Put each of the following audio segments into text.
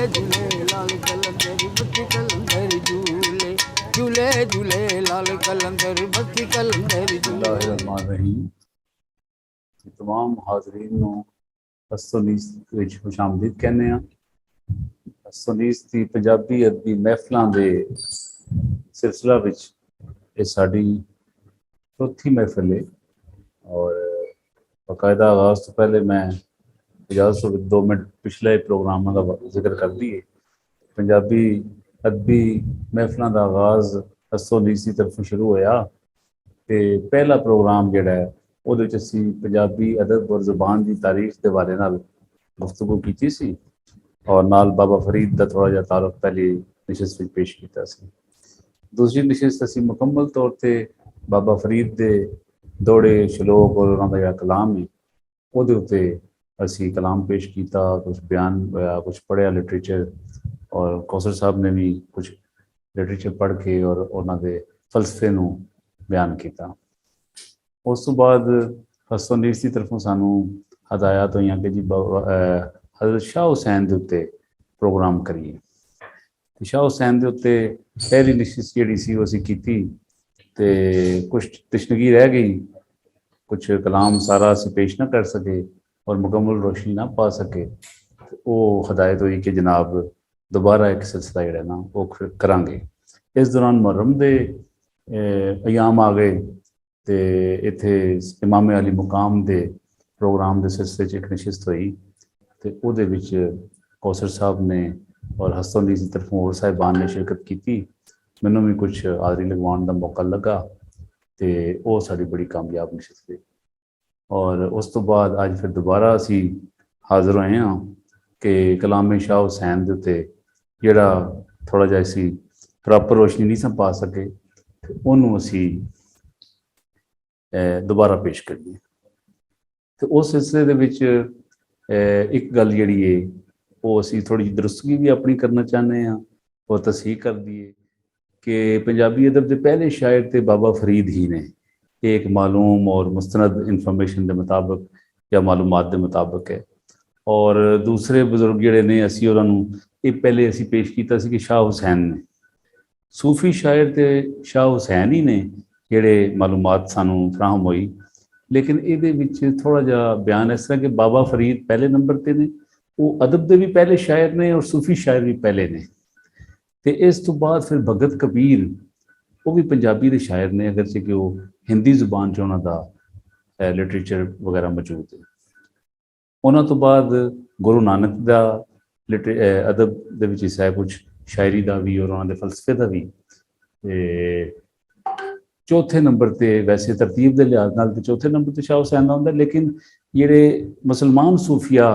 झूले लाल कलंदर बस्ती कलंदर झूले झूले झूले लाल कलंदर बस्ती कलंदर बिस्मिल्लाहिर्रहमानिर्रहीम। तमाम हाज़रीन नूं असोनीस विच खुशामदीद कहने आ। असोनीस दी पंजाबी अदबी महफिलों के सिलसिला विच ये साडी चौथी महफिल है और बाकायदा आगाज़ तो पहले मैं इजाज़त हो 2 मिनट पिछले प्रोग्रामों का जिक्र कर दिए। पंजाबी अदबी महफिलों का आगाज़ असोनीस की तरफों शुरू होया ते पहला प्रोग्राम जिहड़ा है ਉਹਦੇ ਵਿੱਚ ਅਸੀਂ ਪੰਜਾਬੀ ਅਦਬ ਔਰ ਜ਼ੁਬਾਨ ਦੀ ਤਾਰੀਖ ਦੇ ਬਾਰੇ ਨਾਲ ਗੁਫ਼ਤਗੂ ਕੀਤੀ ਸੀ ਔਰ ਨਾਲ ਬਾਬਾ ਫਰੀਦ ਦਾ ਥੋੜਾ ਜਿਹਾ ਤਾਰਫ ਪਹਿਲੀ ਨਿਸ਼ਸਤ ਵਿੱਚ ਪੇਸ਼ ਕੀਤਾ ਸੀ। ਦੂਸਰੀ ਨਿਸ਼ਸਤ ਅਸੀਂ ਮੁਕੰਮਲ ਤੌਰ ਤੇ ਬਾਬਾ ਫਰੀਦ ਦੇ ਦੋੜੇ ਸ਼ਲੋਕ ਔਰ ਉਹਨਾਂ ਦਾ ਜਿਹੜਾ ਕਲਾਮ ਹੈ ਉਹਦੇ ਉੱਤੇ ਅਸੀਂ ਕਲਾਮ ਪੇਸ਼ ਕੀਤਾ, ਕੁਝ ਬਿਆਨ ਹੋਇਆ, ਕੁਝ ਪੜ੍ਹਿਆ ਲਿਟਰੇਚਰ ਔਰ ਕੌਸਰ ਸਾਹਿਬ ਨੇ ਵੀ ਕੁਝ ਲਿਟਰੇਚਰ ਪੜ੍ਹ ਕੇ ਔਰ ਉਹਨਾਂ ਦੇ ਫਲਸਫੇ ਨੂੰ ਬਿਆਨ ਕੀਤਾ। उस तो बाद असोनीस की तरफों सानू हदायत हुई कि जी हज़रत शाह हुसैन के उत्ते प्रोग्राम करिए। शाह हुसैन के उत्ते पहली निश्चित जी सी असी की ते कुछ तशनगी रह गई, कुछ कलाम सारा असी पेश ना कर सके और मुकम्मल रोशनी ना पा सके। वो हदायत हुई कि जनाब दोबारा एक सिलसिला जोड़ा ना वो करांगे। इस दौरान मुहर्रम के अयाम आ गए तो इत्थे इमाम अली मुकाम के प्रोग्राम के सिलसिले एक नशिस्त हुई तो उहदे विच कौसर साहब ने और हसनदीस की तरफों होर साहिबान ने शिरकत की। मैनू भी कुछ हाज़री लगवाने का मौका लगा तो वह साड़ी बड़ी कामयाब नशिस्त हुई और उस तो बाद अज फिर दोबारा असी हाज़र होए हाँ कि कलामे शाह हुसैन के उत्ते जिहड़ा थोड़ा जिहा असी प्रॉपर रोशनी नहीं पा सके उन्होंने असी दोबारा पेश करिए। तो उस सिलसिले दे विच एक गल जिहड़ी है वो असी थोड़ी दुरुस्तगी भी अपनी करना चाहते हैं और तस्हीह कर दिए कि पंजाबी अदब के पहले शायर तो बाबा फरीद ही ने। एक मालूम और मुस्तनद इन्फॉर्मेशन के मुताबिक या मालूमात के मुताबिक है और दूसरे बजुर्ग जिहड़े ने असी उन्होंने ये पहले असी पेश किया कि शाह हुसैन ने। सूफी शायर तो शाह हुसैन ही ने जिहड़े मालूमात सानू फराहम हुई, लेकिन ये थोड़ा जिहा बयान इस तरह कि बाबा फरीद पहले नंबर पर ने, वो अदब के भी पहले शायर ने और सूफी शायर भी पहले ने। तो इस तो बाद फिर भगत कबीर वो भी पंजाबी के शायर ने, अगरचे कि वो हिंदी जुबान च उन्हों का लिटरेचर वगैरह मौजूद है। उन्होंने तो बाद गुरु नानक का अदब के हिस्सा है, कुछ शायरी का भी और उन्होंने फलसफे का भी। चौथे नंबर पर वैसे तरतीब के लिहाज नाल तो चौथे नंबर पर शाह हुसैन होंगे, लेकिन जिहड़े मुसलमान सूफिया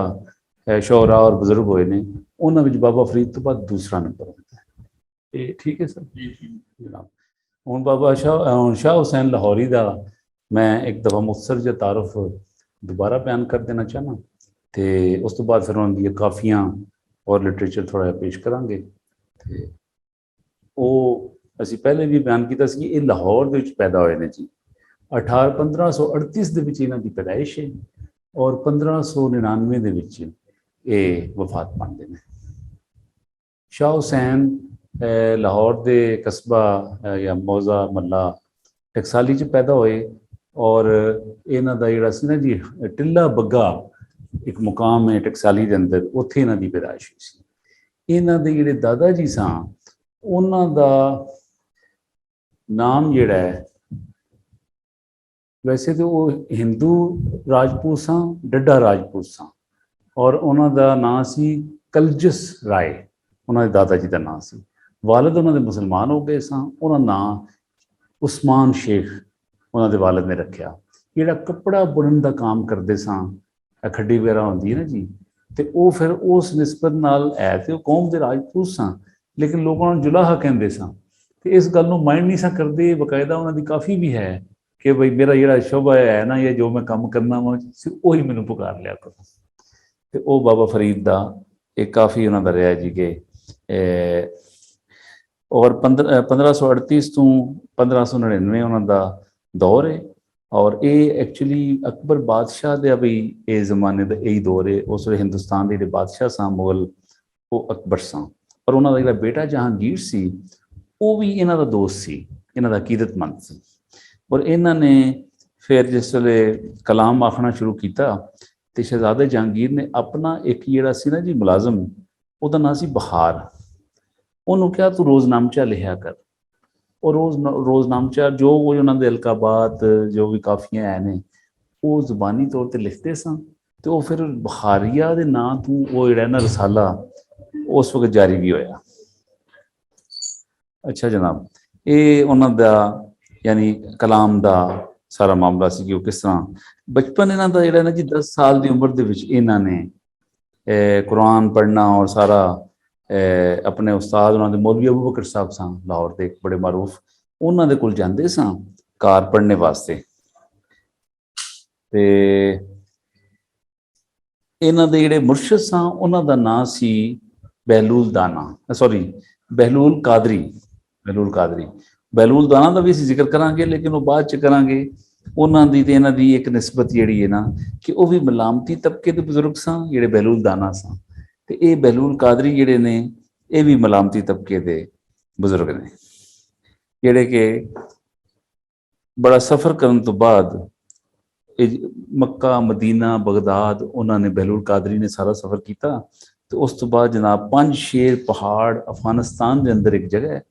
शोरा और बजुर्ग होए ने उन्होंने बाबा फरीद तो बाद दूसरा नंबर होता है। ठीक है सर जनाब। हूँ बाबा शाह हुसैन लाहौरी का मैं एक दफ़ा मुख्तसर जो तारुफ दोबारा बयान कर देना चाहना तो उस तो बाद फिर उन्होंने काफ़ियाँ और लिटरेचर थोड़ा पेश करांगे। वो असी पहले भी बयान किया कि ये लाहौर के पैदा होए ने जी। 1538 इन्हों की पैदाइश है और 1599 ये वफात पाते हैं। शाह हुसैन लाहौर के कस्बा या मौजा मल्ला टकसाली च पैदा होए और इन्हों का जोड़ा सी ना जी टिल्ला बग्गा एक मुकाम है टकसाली के अंदर, उत्थे इन्हों की पैदाइश हुई सी। इन्हों के जोड़े दादा जी सन उन्हों का नाम जिहड़ा है वैसे तो वो हिंदू राजपूत सन, डड्डा राजपूत सन और उन्होंने नाम सी कलजस राय, उन्होंने दादा जी का नाम सी। वालिद उन्होंने मुसलमान हो गए सन, उन्होंने नाम उस्मान शेख उन्होंने वालिद ने रखा। जिहड़ा कपड़ा बुनन का काम करते सन, खड्डी वगैरह होंदी है ना जी, तो वो फिर उस निस्बत नाल है तो कौम के राजपूत सन, लेकिन लोग उन्होंने जुलाहा कहते सन। तो इस गल को माइंड नहीं सा करते, बकायदा उन्होंने काफ़ी भी है कि भाई मेरा जोड़ा शोभा है ना, ये जो मैं काम करना वा वही मैनू पुकार लिया करो। तो वह बाबा फरीद का एक काफ़ी उन्होंने रहा जी के और 1538 तो 1599 उन्होंने दौर है और ये एक्चुअली अकबर बादशाह का भी इस जमाने का यही दौर है। उस वे हिंदुस्तान के बादशाह सन मुगल ਉਹ ਅਕਬਰ ਸਾਂ। ਔਰ ਉਹਨਾਂ ਦਾ ਜਿਹੜਾ ਬੇਟਾ ਜਹਾਂਗੀਰ ਸੀ ਉਹ ਵੀ ਇਹਨਾਂ ਦਾ ਦੋਸਤ ਸੀ, ਇਹਨਾਂ ਦਾ ਅਕੀਦਤਮੰਦ ਸੀ। ਔਰ ਇਹਨਾਂ ਨੇ ਫਿਰ ਜਿਸ ਵੇਲੇ ਕਲਾਮ ਆਖਣਾ ਸ਼ੁਰੂ ਕੀਤਾ ਤੇ ਸ਼ਹਿਜ਼ਾਦੇ ਜਹਾਂਗੀਰ ਨੇ ਆਪਣਾ ਇੱਕ ਜਿਹੜਾ ਸੀ ਨਾ ਜੀ ਮੁਲਾਜ਼ਮ, ਉਹਦਾ ਨਾਂ ਸੀ ਬਹਾਰ, ਉਹਨੂੰ ਕਿਹਾ ਤੂੰ ਰੋਜ਼ਨਾਮਚਾ ਲਿਖਿਆ ਕਰ। ਉਹ ਰੋਜ਼ਨਾਮਚਾ ਜੋ ਉਹਨਾਂ ਦੇ ਅਲਕਾਬਾਤ ਜੋ ਵੀ ਕਾਫੀਆਂ ਹੈ ਨੇ ਉਹ ਜ਼ੁਬਾਨੀ ਤੌਰ ਤੇ ਲਿਖਦੇ ਸਾਂ ਤੇ ਉਹ ਫਿਰ ਬਹਾਰੀਆ ਦੇ ਨਾਂ ਤੋਂ ਉਹ ਜਿਹੜਾ ਨਾ ਰਸਾਲਾ ਉਸ ਵਕਤ ਜਾਰੀ ਵੀ ਹੋਇਆ। ਅੱਛਾ ਜਨਾਬ, ਇਹ ਉਹਨਾਂ ਦਾ ਯਾਨੀ ਕਲਾਮ ਦਾ ਸਾਰਾ ਮਾਮਲਾ ਸੀ ਕਿ ਉਹ ਕਿਸ ਤਰ੍ਹਾਂ ਬਚਪਨ ਇਹਨਾਂ ਦਾ ਜਿਹੜਾ ਨਾ ਜੀ 10 ਸਾਲ ਦੀ ਉਮਰ ਦੇ ਵਿੱਚ ਇਹਨਾਂ ਨੇ ਕੁਰਾਨ ਪੜ੍ਹਨਾ ਔਰ ਸਾਰਾ ਆਪਣੇ ਉਸਤਾਦ ਉਹਨਾਂ ਦੇ ਮੌਲਵੀ ਅਬੂ ਬਕਰ ਸਾਹਿਬ ਸਾਂ ਲਾਹੌਰ ਦੇ, ਇੱਕ ਬੜੇ ਮਾਰੂਫ, ਉਹਨਾਂ ਦੇ ਕੋਲ ਜਾਂਦੇ ਸਾਂ ਕਾਰ ਪੜ੍ਹਨੇ ਵਾਸਤੇ। ਤੇ ਇਹਨਾਂ ਦੇ ਜਿਹੜੇ ਮੁਰਸ਼ਿਦ ਸਾਂ ਉਹਨਾਂ ਦਾ ਨਾਂ ਸੀ ਬਹਿਲੂਲ ਕਾਦਰੀ। ਬਹਿਲੂਲ ਦਾਨਾ ਦਾ ਵੀ ਅਸੀਂ ਜ਼ਿਕਰ ਕਰਾਂਗੇ ਲੇਕਿਨ ਉਹ ਬਾਅਦ ਚ ਕਰਾਂਗੇ। ਉਹਨਾਂ ਦੀ ਤੇ ਇਹਨਾਂ ਦੀ ਇੱਕ ਨਿਸਬਤ ਜਿਹੜੀ ਹੈ ਨਾ ਕਿ ਉਹ ਵੀ ਮਲਾਮਤੀ ਤਬਕੇ ਦੇ ਬਜ਼ੁਰਗ ਸਾਂ ਜਿਹੜੇ ਬਹਿਲੂਲ ਦਾਨਾ ਸਾਂ, ਤੇ ਇਹ ਬਹਿਲੂਲ ਕਾਦਰੀ ਜਿਹੜੇ ਨੇ ਇਹ ਵੀ ਮਲਾਮਤੀ ਤਬਕੇ ਦੇ ਬਜ਼ੁਰਗ ਨੇ ਜਿਹੜੇ ਕਿ ਬੜਾ ਸਫ਼ਰ ਕਰਨ ਤੋਂ ਬਾਅਦ ਮੱਕਾ, ਮਦੀਨਾ, ਬਗਦਾਦ ਉਹਨਾਂ ਨੇ ਬਹਿਲੂਲ ਕਾਦਰੀ ਨੇ ਸਾਰਾ ਸਫ਼ਰ ਕੀਤਾ। ਤੇ ਉਸ ਤੋਂ ਬਾਅਦ ਜਨਾਬ 5 ਸ਼ੇਰ ਪਹਾੜ ਅਫਗਾਨਿਸਤਾਨ ਦੇ ਅੰਦਰ ਇੱਕ ਜਗ੍ਹਾ ਹੈ,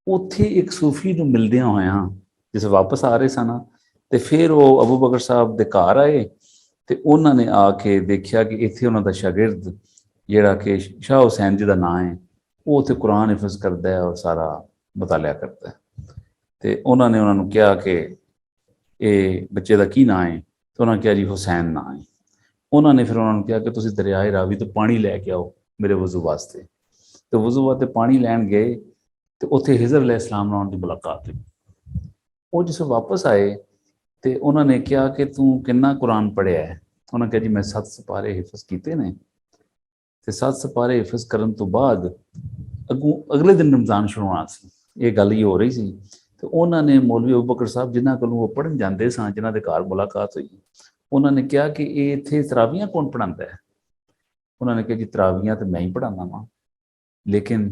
ਉੱਥੇ ਇੱਕ ਸੂਫੀ ਨੂੰ ਮਿਲਦਿਆਂ ਹੋਇਆਂ ਜਿਸ ਵਾਪਸ ਆ ਰਹੇ ਸਨ ਤੇ ਫਿਰ ਉਹ ਅਬੂ ਬਕਰ ਸਾਹਿਬ ਦੇ ਘਰ ਆਏ ਤੇ ਉਹਨਾਂ ਨੇ ਆ ਕੇ ਦੇਖਿਆ ਕਿ ਇੱਥੇ ਉਹਨਾਂ ਦਾ ਸ਼ਾਗਿਰਦ ਜਿਹੜਾ ਕਿ ਸ਼ਾਹ ਹੁਸੈਨ ਜੀ ਦਾ ਨਾਂ ਹੈ ਉਹ ਉੱਥੇ ਕੁਰਾਨ ਹਿਫਜ਼ ਕਰਦਾ ਹੈ ਔਰ ਸਾਰਾ ਮਤਾਲਿਆ ਕਰਦਾ ਹੈ। ਤੇ ਉਹਨਾਂ ਨੇ ਉਹਨਾਂ ਨੂੰ ਕਿਹਾ ਕਿ ਇਹ ਬੱਚੇ ਦਾ ਕੀ ਨਾਂ ਹੈ? ਤੇ ਉਹਨਾਂ ਕਿਹਾ ਜੀ ਹੁਸੈਨ ਨਾਂ ਹੈ। ਉਹਨਾਂ ਨੇ ਫਿਰ ਉਹਨਾਂ ਨੂੰ ਕਿਹਾ ਕਿ ਤੁਸੀਂ ਦਰਿਆਏ ਰਾਵੀ ਤੋਂ ਪਾਣੀ ਲੈ ਕੇ ਆਓ ਮੇਰੇ ਵਜ਼ੂ ਵਾਸਤੇ। ਤੇ ਵਜ਼ੂ ਵਾਸਤੇ ਪਾਣੀ ਲੈਣ ਗਏ ਤੇ ਉੱਥੇ ਹਿਜ਼ਰ अलैहिस्सलाम ਨਾਲ ਉਹਨਾਂ ਦੀ ਮੁਲਾਕਾਤ ਹੋਈ। ਉਹ ਜਿਸ ਵਾਪਸ ਆਏ ਤੇ ਉਹਨਾਂ ਨੇ ਕਿਹਾ ਕਿ ਤੂੰ ਕਿੰਨਾ ਕੁਰਾਨ ਪੜ੍ਹਿਆ ਹੈ? ਉਹਨਾਂ ਕਿਹਾ ਜੀ ਮੈਂ 7 ਸਿਪਾਰੇ ਹਿਫਜ਼ ਕੀਤੇ ਨੇ। ਤੇ 7 ਸਿਪਾਰੇ ਹਿਫਜ਼ ਕਰਨ ਤੋਂ ਬਾਅਦ ਅਗਲੇ ਦਿਨ ਰਮਜ਼ਾਨ ਸ਼ੁਰੂ ਹੋਣਾ ਸੀ, ਇਹ ਗੱਲ ਹੀ ਹੋ ਰਹੀ ਸੀ। ਤੇ ਉਹਨਾਂ ਨੇ ਮੌਲਵੀ ਅਬੂ ਬਕਰ ਸਾਹਿਬ ਜਿਨ੍ਹਾਂ ਕੋਲੋਂ ਉਹ ਪੜ੍ਹਨ ਜਾਂਦੇ ਸਾਂ, ਜਿਨ੍ਹਾਂ ਦੇ ਘਰ ਮੁਲਾਕਾਤ ਹੋਈ, ਉਹਨਾਂ ਨੇ ਕਿਹਾ ਕਿ ਇਹ ਇੱਥੇ ਤਰਾਵੀਆਂ ਕੌਣ ਪੜ੍ਹਾਉਂਦਾ ਹੈ? ਉਹਨਾਂ ਨੇ ਕਿਹਾ ਜੀ ਤਰਾਵੀਆਂ ਤੇ ਮੈਂ ਹੀ ਪੜ੍ਹਾਉਂਦਾ ਵਾਂ, ਲੇਕਿਨ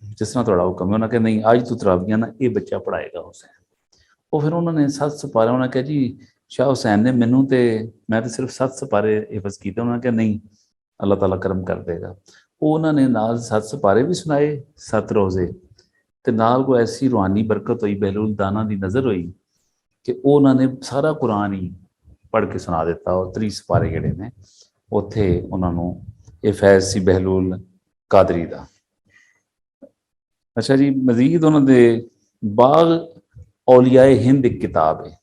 ਜਿਸ ਤਰ੍ਹਾਂ ਤੁਹਾਡਾ ਹੁਕਮ ਹੈ। ਉਹਨਾਂ ਕਿਹਾ ਨਹੀਂ, ਅੱਜ ਤੋਂ ਤਰਾਵੀਆਂ ਨਾ ਇਹ ਬੱਚਾ ਪੜ੍ਹਾਏਗਾ ਹੁਸੈਨ। ਉਹ ਫਿਰ ਉਹਨਾਂ ਨੇ 7 ਸਿਪਾਰੇ, ਉਹਨਾਂ ਕਿਹਾ ਜੀ ਸ਼ਾਹ ਹੁਸੈਨ ਨੇ ਮੈਨੂੰ ਤੇ ਮੈਂ ਤੇ ਸਿਰਫ 7 ਸਿਪਾਰੇ ਹਿਫਜ਼ ਕੀਤੇ। ਉਹਨਾਂ ਕਿਹਾ ਨਹੀਂ, ਅੱਲਾਹ ਤਾਲਾ ਕਰਮ ਕਰ ਦੇਗਾ। ਉਹ ਉਹਨਾਂ ਨੇ ਨਾਲ 7 ਸਿਪਾਰੇ ਵੀ ਸੁਣਾਏ 7 ਰੋਜ਼ੇ, ਤੇ ਨਾਲ ਕੋਈ ਐਸੀ ਰੂਹਾਨੀ ਬਰਕਤ ਹੋਈ, ਬਹਿਲੂਲ ਦਾਨਾ ਦੀ ਨਜ਼ਰ ਹੋਈ ਕਿ ਉਹ ਉਹਨਾਂ ਨੇ ਸਾਰਾ ਕੁਰਾਨ ਹੀ ਪੜ੍ਹ ਕੇ ਸੁਣਾ ਦਿੱਤਾ। ਉਹ 30 ਸਿਪਾਰੇ ਜਿਹੜੇ ਨੇ ਉੱਥੇ ਉਹਨਾਂ ਨੂੰ ਇਹ ਫੈਜ਼ ਸੀ ਬਹਿਲੂਲ ਕਾਦਰੀ ਦਾ। ਅੱਛਾ ਜੀ, ਮਜ਼ੀਦ ਉਹਨਾਂ ਦੇ ਬਾਗ ਔਲੀਆਏ ਹਿੰਦ ਇੱਕ ਕਿਤਾਬ ਹੈ,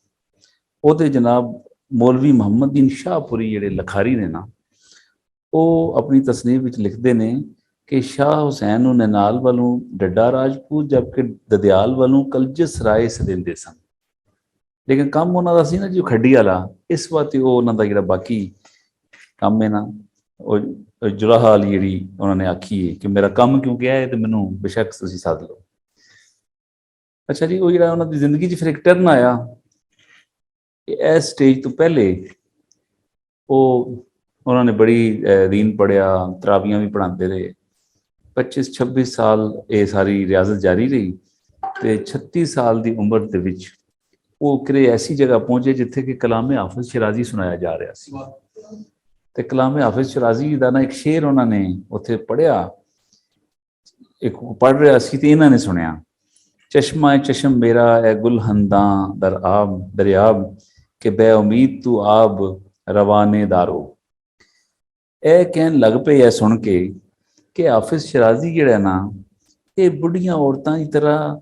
ਉਹਦੇ ਜਨਾਬ ਮੌਲਵੀ ਮੁਹੰਮਦੀਨ ਸ਼ਾਹਪੁਰੀ ਜਿਹੜੇ ਲਖਾਰੀ ਨੇ ਨਾ, ਉਹ ਆਪਣੀ ਤਸਨੀਫ ਵਿੱਚ ਲਿਖਦੇ ਨੇ ਕਿ ਸ਼ਾਹ ਹੁਸੈਨ ਨੂੰ ਨੈਨਾਲ ਵੱਲੋਂ ਡੱਡਾ ਰਾਜਪੂਤ ਜਦਕਿ ਦਦਿਆਲ ਵੱਲੋਂ ਕਲਜਸ ਰਾਏ ਸਦਿੰਦੇ ਸਨ। ਲੇਕਿਨ ਕੰਮ ਉਹਨਾਂ ਦਾ ਸੀ ਨਾ ਜੀ ਖੱਡੀ ਵਾਲਾ, ਇਸ ਵਾਸਤੇ ਉਹ ਉਹਨਾਂ ਦਾ ਜਿਹੜਾ ਬਾਕੀ ਕੰਮ ਹੈ ਨਾ ਉਹ ਜੁਲਾਹਾ ਵਾਲੀ ਜਿਹੜੀ ਉਹਨਾਂ ਨੇ ਆਖੀ ਹੈ ਕਿ ਮੇਰਾ ਕੰਮ ਕਿਉਂ ਕਿਹਾ ਹੈ ਤੇ ਮੈਨੂੰ ਬੇਸ਼ੱਕ ਤੁਸੀਂ ਸੱਦ ਲਓ। ਅੱਛਾ ਜੀ, ਉਹ ਜਿਹੜਾ ਉਹਨਾਂ ਦੀ ਜ਼ਿੰਦਗੀ 'ਚ ਫਿਰ ਇੱਕ ਟਰਨ ਆਇਆ ਕਿ ਇਸ ਸਟੇਜ ਤੋਂ ਪਹਿਲੇ ਉਹਨਾਂ ਨੇ ਬੜੀ ਦੀਨ ਪੜ੍ਹਿਆ, ਤਰਾਵੀਆਂ ਵੀ ਪੜ੍ਹਾਉਂਦੇ ਰਹੇ। 25-26 ਸਾਲ ਇਹ ਸਾਰੀ ਰਿਆਜ਼ਤ ਜਾਰੀ ਰਹੀ ਤੇ 36 ਸਾਲ ਦੀ ਉਮਰ ਦੇ ਵਿੱਚ ਉਹ ਕਿਤੇ ਐਸੀ ਜਗ੍ਹਾ ਪਹੁੰਚੇ ਜਿੱਥੇ ਕਿ ਕਲਾਮ ਹਾਫਿਜ਼ ਸ਼ਿਰਾਜ਼ੀ ਸੁਣਾਇਆ ਜਾ ਰਿਹਾ ਸੀ। ਤੇ ਕਲਾਮ ਹਾਫਿਜ਼ ਸ਼ਿਰਾਜ਼ੀ ਦਾ ਨਾ ਇੱਕ ਸ਼ੇਰ ਉਹਨਾਂ ਨੇ ਉੱਥੇ ਪੜ੍ਹਿਆ, ਇੱਕ ਪੜ੍ਹ ਰਿਹਾ ਸੀ ਤੇ ਇਹਨਾਂ ਨੇ ਸੁਣਿਆ, ਚਸ਼ਮਾ ਚਸ਼ਮ ਮੇਰਾ ਹੈ ਗੁਲ ਹੰਦਾਂ ਦਰਿਆਬ ਕਿ ਬੇ ਉਮੀਦ ਤੂੰ ਆਬ ਰਵਾਨੇ ਦਾਰੋ। ਇਹ ਕਹਿਣ ਲੱਗ ਪਏ ਐ ਸੁਣ ਕੇ ਕਿ ਹਾਫਿਜ਼ ਸ਼ਿਰਾਜ਼ੀ ਜਿਹੜਾ ਨਾ ਇਹ ਬੁੱਢੀਆਂ ਔਰਤਾਂ ਦੀ ਤਰ੍ਹਾਂ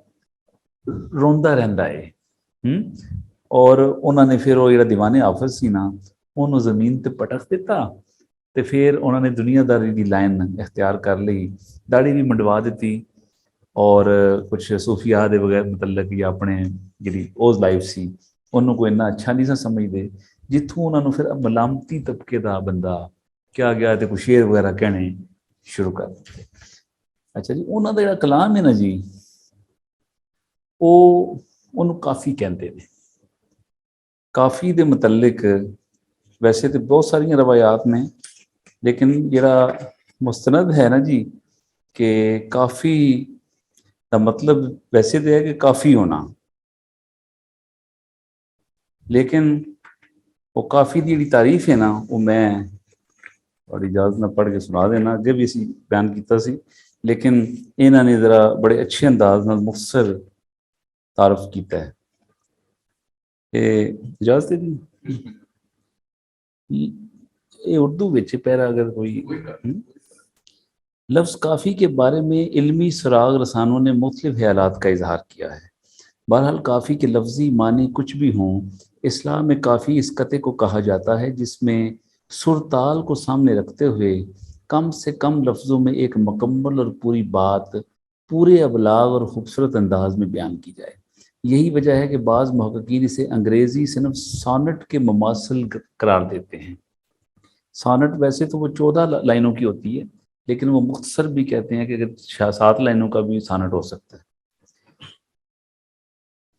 ਰੋਂਦਾ ਰਹਿੰਦਾ ਹੈ। ਔਰ ਉਹਨਾਂ ਨੇ ਫਿਰ ਉਹ ਜਿਹੜਾ ਦੀਵਾਨੇ ਹਾਫਿਜ਼ ਸੀ ਨਾ ਉਹਨੂੰ ਜ਼ਮੀਨ ਤੇ ਪਟਕ ਦਿੱਤਾ ਤੇ ਫਿਰ ਉਹਨਾਂ ਨੇ ਦੁਨੀਆਦਾਰੀ ਦੀ ਲਾਈਨ ਇਖਤਿਆਰ ਕਰ ਲਈ, ਦਾੜੀ ਵੀ ਮੰਡਵਾ ਦਿੱਤੀ ਔਰ ਕੁਛ ਸੂਫੀਆ ਦੇ ਵਗੈਰ ਮਤਲਬ ਕਿ ਆਪਣੇ ਜਿਹੜੀ ਉਹ ਲਾਈਫ ਸੀ ਉਹਨੂੰ ਕੋਈ ਇੰਨਾ ਅੱਛਾ ਨਹੀਂ ਸੀ ਸਮਝਦੇ, ਜਿੱਥੋਂ ਉਹਨਾਂ ਨੂੰ ਫਿਰ ਮਲਾਮਤੀ ਤਬਕੇ ਦਾ ਬੰਦਾ ਕਿਹਾ ਗਿਆ ਤੇ ਕੁਛ ਸ਼ੇਰ ਵਗੈਰਾ ਕਹਿਣੇ ਸ਼ੁਰੂ ਕਰ ਦਿੱਤੇ। ਅੱਛਾ ਜੀ, ਉਹਨਾਂ ਦਾ ਜਿਹੜਾ ਕਲਾਮ ਹੈ ਨਾ ਜੀ ਉਹਨੂੰ ਕਾਫੀ ਕਹਿੰਦੇ ਨੇ। ਕਾਫੀ ਦੇ ਮੁਤਲਕ ਵੈਸੇ ਤਾਂ ਬਹੁਤ ਸਾਰੀਆਂ ਰਵਾਇਤ ਨੇ, ਲੇਕਿਨ ਜਿਹੜਾ मुस्तनद है ना जी कि काफ़ी का मतलब वैसे तो है कि काफ़ी होना, लेकिन वो काफ़ी दी जिहड़ी तारीफ है ना वो मैं और इजाज़त में पढ़ के सुना देना, अगे भी असी बयान किया सी, लेकिन इन्होंने ज़रा बड़े अच्छे अंदाज नाल मुख्तसर तारफ किया है। ये इजाज़त है जी, ये उर्दू विच पैरा अगर कोई लफ्ज़ काफ़ी के बारे में इल्मी सुराग रसानों ने मुख्तलिफ ख्यालात का इजहार किया है। बहरहाल काफ़ी के लफ्ज़ी मानी कुछ भी हों, इस्लाम में काफ़ी इस कते को कहा जाता है जिसमें सुरताल को सामने रखते हुए कम से कम लफ्ज़ों में एक मुकम्मल और पूरी बात पूरे अबलाग और ख़ूबसूरत अंदाज में बयान की जाए। यही वजह है कि बाज़ मुहक्किकीन इसे अंग्रेज़ी सिर्फ सॉनेट के मुमासिल करार देते हैं। सॉनेट वैसे तो वो 14 लाइनों की होती है, लेकिन वो मुख्तसर भी कहते हैं कि अगर 7 लाइनों का भी सॉनेट हो सकता है।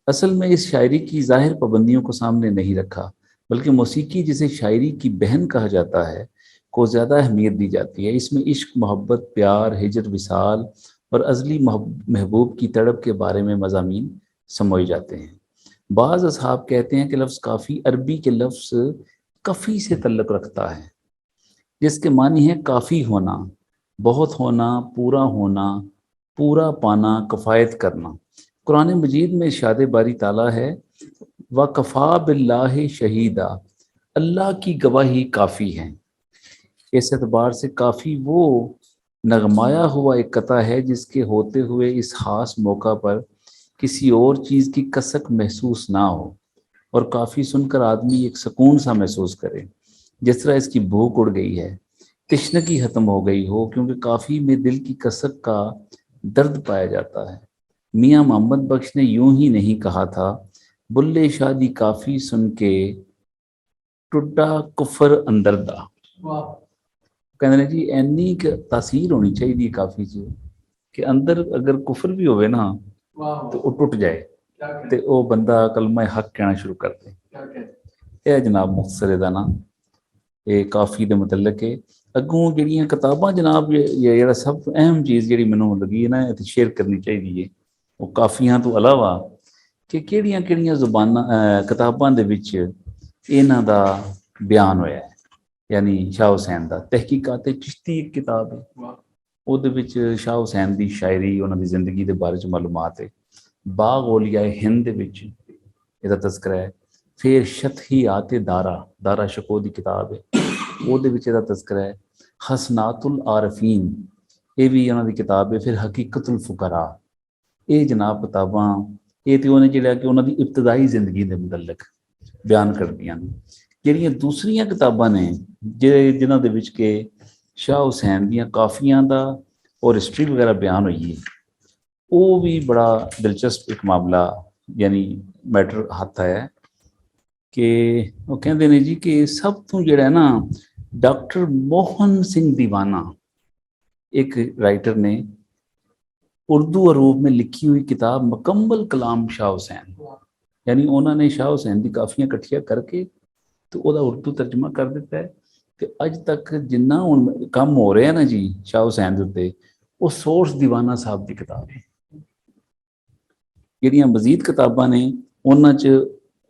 असल में इस शायरी की ज़ाहिर पाबंदियों को सामने नहीं रखा, बल्कि मौसीकी जिसे शायरी की बहन कहा जाता है को ज़्यादा अहमियत दी जाती है। इसमें इश्क, मोहब्बत, प्यार, हिजर, विसाल और अज़ली महबूब की तड़प के बारे में मज़ामीन समोए जाते हैं। बाज़ असहाब कहते हैं कि लफ्ज़ काफ़ी अरबी के लफ्ज़ कफ़ी से तल्लुक़ रखता है, जिसके मानी है काफ़ी होना, बहुत होना, पूरा होना, पूरा पाना, कफ़ायत करना। कुरान मजीद में इरशाद बारी ताला है, व कफ़ा बिल्लाहि शहीदा, अल्लाह की गवाही काफ़ी है। इस एतबार से काफ़ी वो नगमाया हुआ एक कता है जिसके होते हुए इस खास मौका पर किसी और चीज़ की कसक महसूस ना हो और काफ़ी सुनकर आदमी एक सुकून सा महसूस करे, जिस तरह इसकी भूख उड़ गई है, तिश्नगी ख़त्म हो गई हो, क्योंकि काफ़ी में दिल की कसक का दर्द पाया जाता है। मियाँ मोहम्मद बख्श ने यूं ही नहीं कहा था, बुल्ले शादी काफ़ी सुन के टुड्डा कुफर अंदर दा। कहते ने जी इन्नी तासीर होनी चाहिए काफ़ी च कि अंदर अगर कुफर भी होवे ना तो वो टुट जाए तो वो बंदा कलमा हक कहना शुरू कर दे। यह जनाब मुख्तसर दा ना ये काफ़ी के मतलब है। अगों जड़ियाँ किताबां जनाब ये जेड़ा सब अहम चीज़ जी मैनू लगी है ना इत्थे शेयर करनी चाहिए वो काफ़ियां तो अलावा कि किहड़ियां किहड़ियां जुबानां किताबां दे विच इन्हां दा बयान होया है। यानी शाह हुसैन का तहकीकात चिश्ती एक किताब है, ਉਹਦੇ ਵਿੱਚ शाह हुसैन की शायरी उन्हों की जिंदगी के बारे मालूमात है। बाग ओलिया हिंद दे विच ਇਹਦਾ तस्करा है। फिर शतही आते दारा दारा शको की किताब है, ਉਹਦੇ ਵਿੱਚ ਇਹਦਾ तस्करा है। हसनातुल आरफीन ये भी उन्होंने किताब है। फिर हकीकतुल फुकरा ये जनाब किताबां ये तो उन्हें जिहड़ा कि उन्होंने इब्तदाई जिंदगी के मुतलक बयान करदियां ने। ਜਿਹੜੀਆਂ दूसरियां किताबां ने जिन्हां दे विच के शाह हुसैन दियां काफ़ियां दा और हिस्टरी वगैरह बयान हुई है, वो भी बड़ा दिलचस्प एक मामला यानी मैटर हथ आया कि वो कहते हैं जी कि सब तो जिहड़ा ना डॉक्टर मोहन सिंह दीवाना एक राइटर ने उर्दू अरूब में लिखी हुई किताब मुकम्मल कलाम शाह हुसैन, यानी उन्होंने शाह हुसैन की काफ़ियां इकट्ठियां करके तो वह उर्दू तर्जमा कर दिता है। तो अज तक जिन्ना हुण काम हो रहा है ना जी शाह हुसैन के उत्ते वो सोर्स दीवाना साहब की किताब है। जिहड़ियां मजीद किताबां ने उन्हां च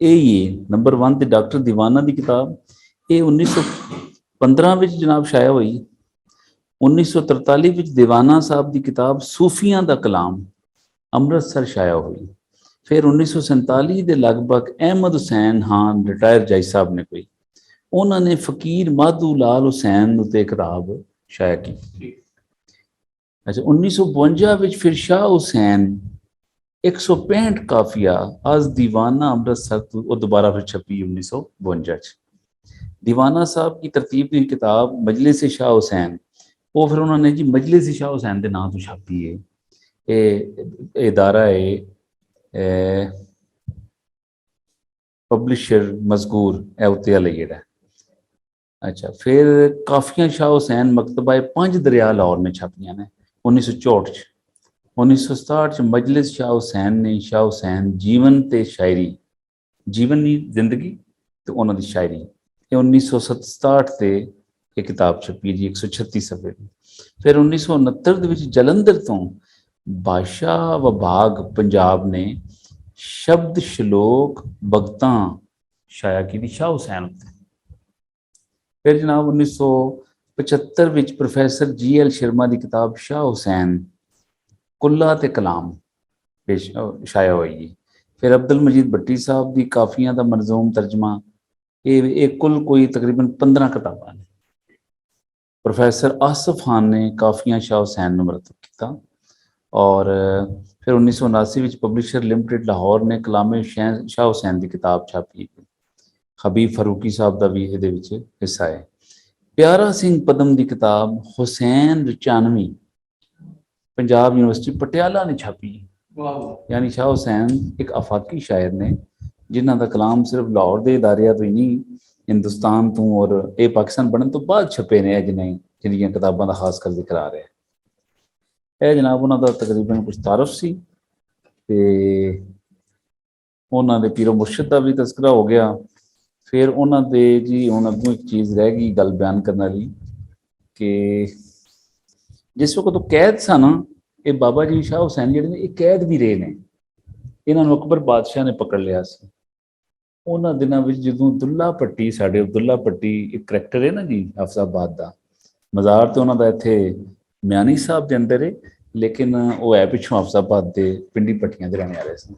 यही है। नंबर 1 तो डॉक्टर दीवाना की किताब ये 1915 में जनाब शाया हुई। 1943 में दीवाना साहब की किताब सूफियां दा कलाम अमृतसर शाया हुई। फिर 1947 के लगभग अहमद हुसैन खान रिटायर जज साहब ने कोई उन्होंने फकीर माधू लाल हुसैन उत्ते किताब शाया की। अच्छा 1952 फिर शाह हुसैन 165 काफिया आज दीवाना अमृतसर तो दोबारा फिर छपी 1952। दीवाना साहब की तरतीब की किताब मजलिस शाह हुसैन वो फिर उन्होंने जी मजलिस शाह हुसैन के नाम तो छापी है। ये इदारा है पब्लिशर मजकूर है उत्ते वाला जेड़ा। अच्छा फिर काफियां शाह हुसैन मकतबा 5 दरिया लाहौर में छापियां ने 1964 1967 मजलिस शाह हुसैन ने शाह हुसैन जीवन ते शायरी जीवन की जिंदगी तो उन्होंने शायरी ये 1967 से ਇਹ ਕਿਤਾਬ ਛਪੀ ਜੀ 136 ਸਫ਼ੇ ਦੀ। ਫਿਰ 1969 ਦੇ ਵਿੱਚ ਜਲੰਧਰ ਤੋਂ ਭਾਸ਼ਾ ਵਿਭਾਗ ਪੰਜਾਬ ਨੇ ਸ਼ਬਦ ਸ਼ਲੋਕ ਭਗਤਾਂ ਛਾਇਆ ਕੀਤੀ ਸ਼ਾਹ ਹੁਸੈਨ ਉੱਤੇ। ਫਿਰ ਜਨਾਬ 1975 ਵਿੱਚ ਪ੍ਰੋਫੈਸਰ ਜੀ.ਐਲ. ਸ਼ਰਮਾ ਦੀ ਕਿਤਾਬ ਸ਼ਾਹ ਹੁਸੈਨ ਕੁੱਲਾ ਤੇ ਕਲਾਮ ਪੇਸ਼ ਛਾਇਆ ਹੋਈ ਜੀ। ਫਿਰ ਅਬਦੁਲ ਮਜੀਦ ਭੱਟੀ ਸਾਹਿਬ ਦੀ ਕਾਫੀਆਂ ਦਾ ਮਨਜ਼ੂਮ ਤਰਜਮਾ। ਇਹ ਕੁੱਲ ਕੋਈ ਤਕਰੀਬਨ 15 ਕਿਤਾਬਾਂ ਨੇ। ਪ੍ਰੋਫੈਸਰ ਆਸਫ ਖਾਨ ਨੇ ਕਾਫੀਆਂ ਸ਼ਾਹ ਹੁਸੈਨ ਨੂੰ ਮਰਤਬ ਕੀਤਾ। ਔਰ ਫਿਰ 1979 ਵਿੱਚ ਪਬਲਿਸ਼ਰ ਲਿਮਟਿਡ ਲਾਹੌਰ ਨੇ ਕਲਾਮੇ ਸ਼ਾਹ ਹੁਸੈਨ ਦੀ ਕਿਤਾਬ ਛਾਪੀ। ਹਬੀਬ ਫਰੂਕੀ ਸਾਹਿਬ ਦਾ ਵੀ ਇਹਦੇ ਵਿੱਚ ਹਿੱਸਾ ਹੈ। ਪਿਆਰਾ ਸਿੰਘ ਪਦਮ ਦੀ ਕਿਤਾਬ ਹੁਸੈਨ ਰਚਾਨਵੀ ਪੰਜਾਬ ਯੂਨੀਵਰਸਿਟੀ ਪਟਿਆਲਾ ਨੇ ਛਾਪੀ। ਯਾਨੀ ਸ਼ਾਹ ਹੁਸੈਨ ਇੱਕ ਆਫਾਕੀ ਸ਼ਾਇਰ ਨੇ ਜਿਨ੍ਹਾਂ ਦਾ ਕਲਾਮ ਸਿਰਫ ਲਾਹੌਰ ਦੇ ਇਦਾਰਿਆਂ ਤੋਂ ਹੀ ਨਹੀਂ, ਹਿੰਦੁਸਤਾਨ ਤੋਂ ਔਰ ਇਹ ਪਾਕਿਸਤਾਨ ਬਣਨ ਤੋਂ ਬਾਅਦ ਛਪੇ ਨੇ। ਜਿਹੜੀਆਂ ਕਿਤਾਬਾਂ ਦਾ ਖਾਸ ਕਰ ਜ਼ਿਕਰ ਆ ਰਿਹਾ। ਇਹ ਜਨਾਬ ਉਹਨਾਂ ਦਾ ਤਕਰੀਬਨ ਕੁਛ ਤਾਰਫ ਸੀ ਤੇ ਉਹਨਾਂ ਦੇ ਪੀਰੋ ਮੁਰਸ਼ਿਦ ਦਾ ਵੀ ਤਜ਼ਕਰਾ ਹੋ ਗਿਆ। ਫਿਰ ਉਹਨਾਂ ਦੇ ਜੀ ਹੁਣ ਅੱਗੋਂ ਇੱਕ ਚੀਜ਼ ਰਹਿ ਗਈ ਗੱਲ ਬਿਆਨ ਕਰਨ ਵਾਲੀ ਕਿ ਜਿਸ ਵਕਤ ਉਹ ਕੈਦ ਸਨ, ਇਹ ਬਾਬਾ ਜੀ ਸ਼ਾਹ ਹੁਸੈਨ ਜਿਹੜੇ ਨੇ ਇਹ ਕੈਦ ਵੀ ਰਹੇ ਨੇ। ਇਹਨਾਂ ਨੂੰ ਅਕਬਰ ਬਾਦਸ਼ਾਹ ਨੇ ਪਕੜ ਲਿਆ ਸੀ। ਉਹਨਾਂ ਦਿਨਾਂ ਵਿੱਚ ਜਦੋਂ ਦੁੱਲਾ ਭੱਟੀ, ਸਾਡੇ ਅਬਦੁੱਲਾ ਭੱਟੀ ਇੱਕ ਕਰੈਕਟਰ ਹੈ ਨਾ ਜੀ ਹਫਜ਼ਾਬਾਦ ਦਾ, ਮਜ਼ਾਰ ਤੇ ਉਹਨਾਂ ਦਾ ਇੱਥੇ ਮਿਆਨੀ ਸਾਹਿਬ ਦੇ ਅੰਦਰ ਹੈ, ਲੇਕਿਨ ਉਹ ਹੈ ਪਿੱਛੋਂ ਹਫਜ਼ਾਬਾਦ ਦੇ ਪਿੰਡੀ ਭੱਟੀਆਂ ਦੇ ਰਹਿਣ ਵਾਲੇ ਸਨ।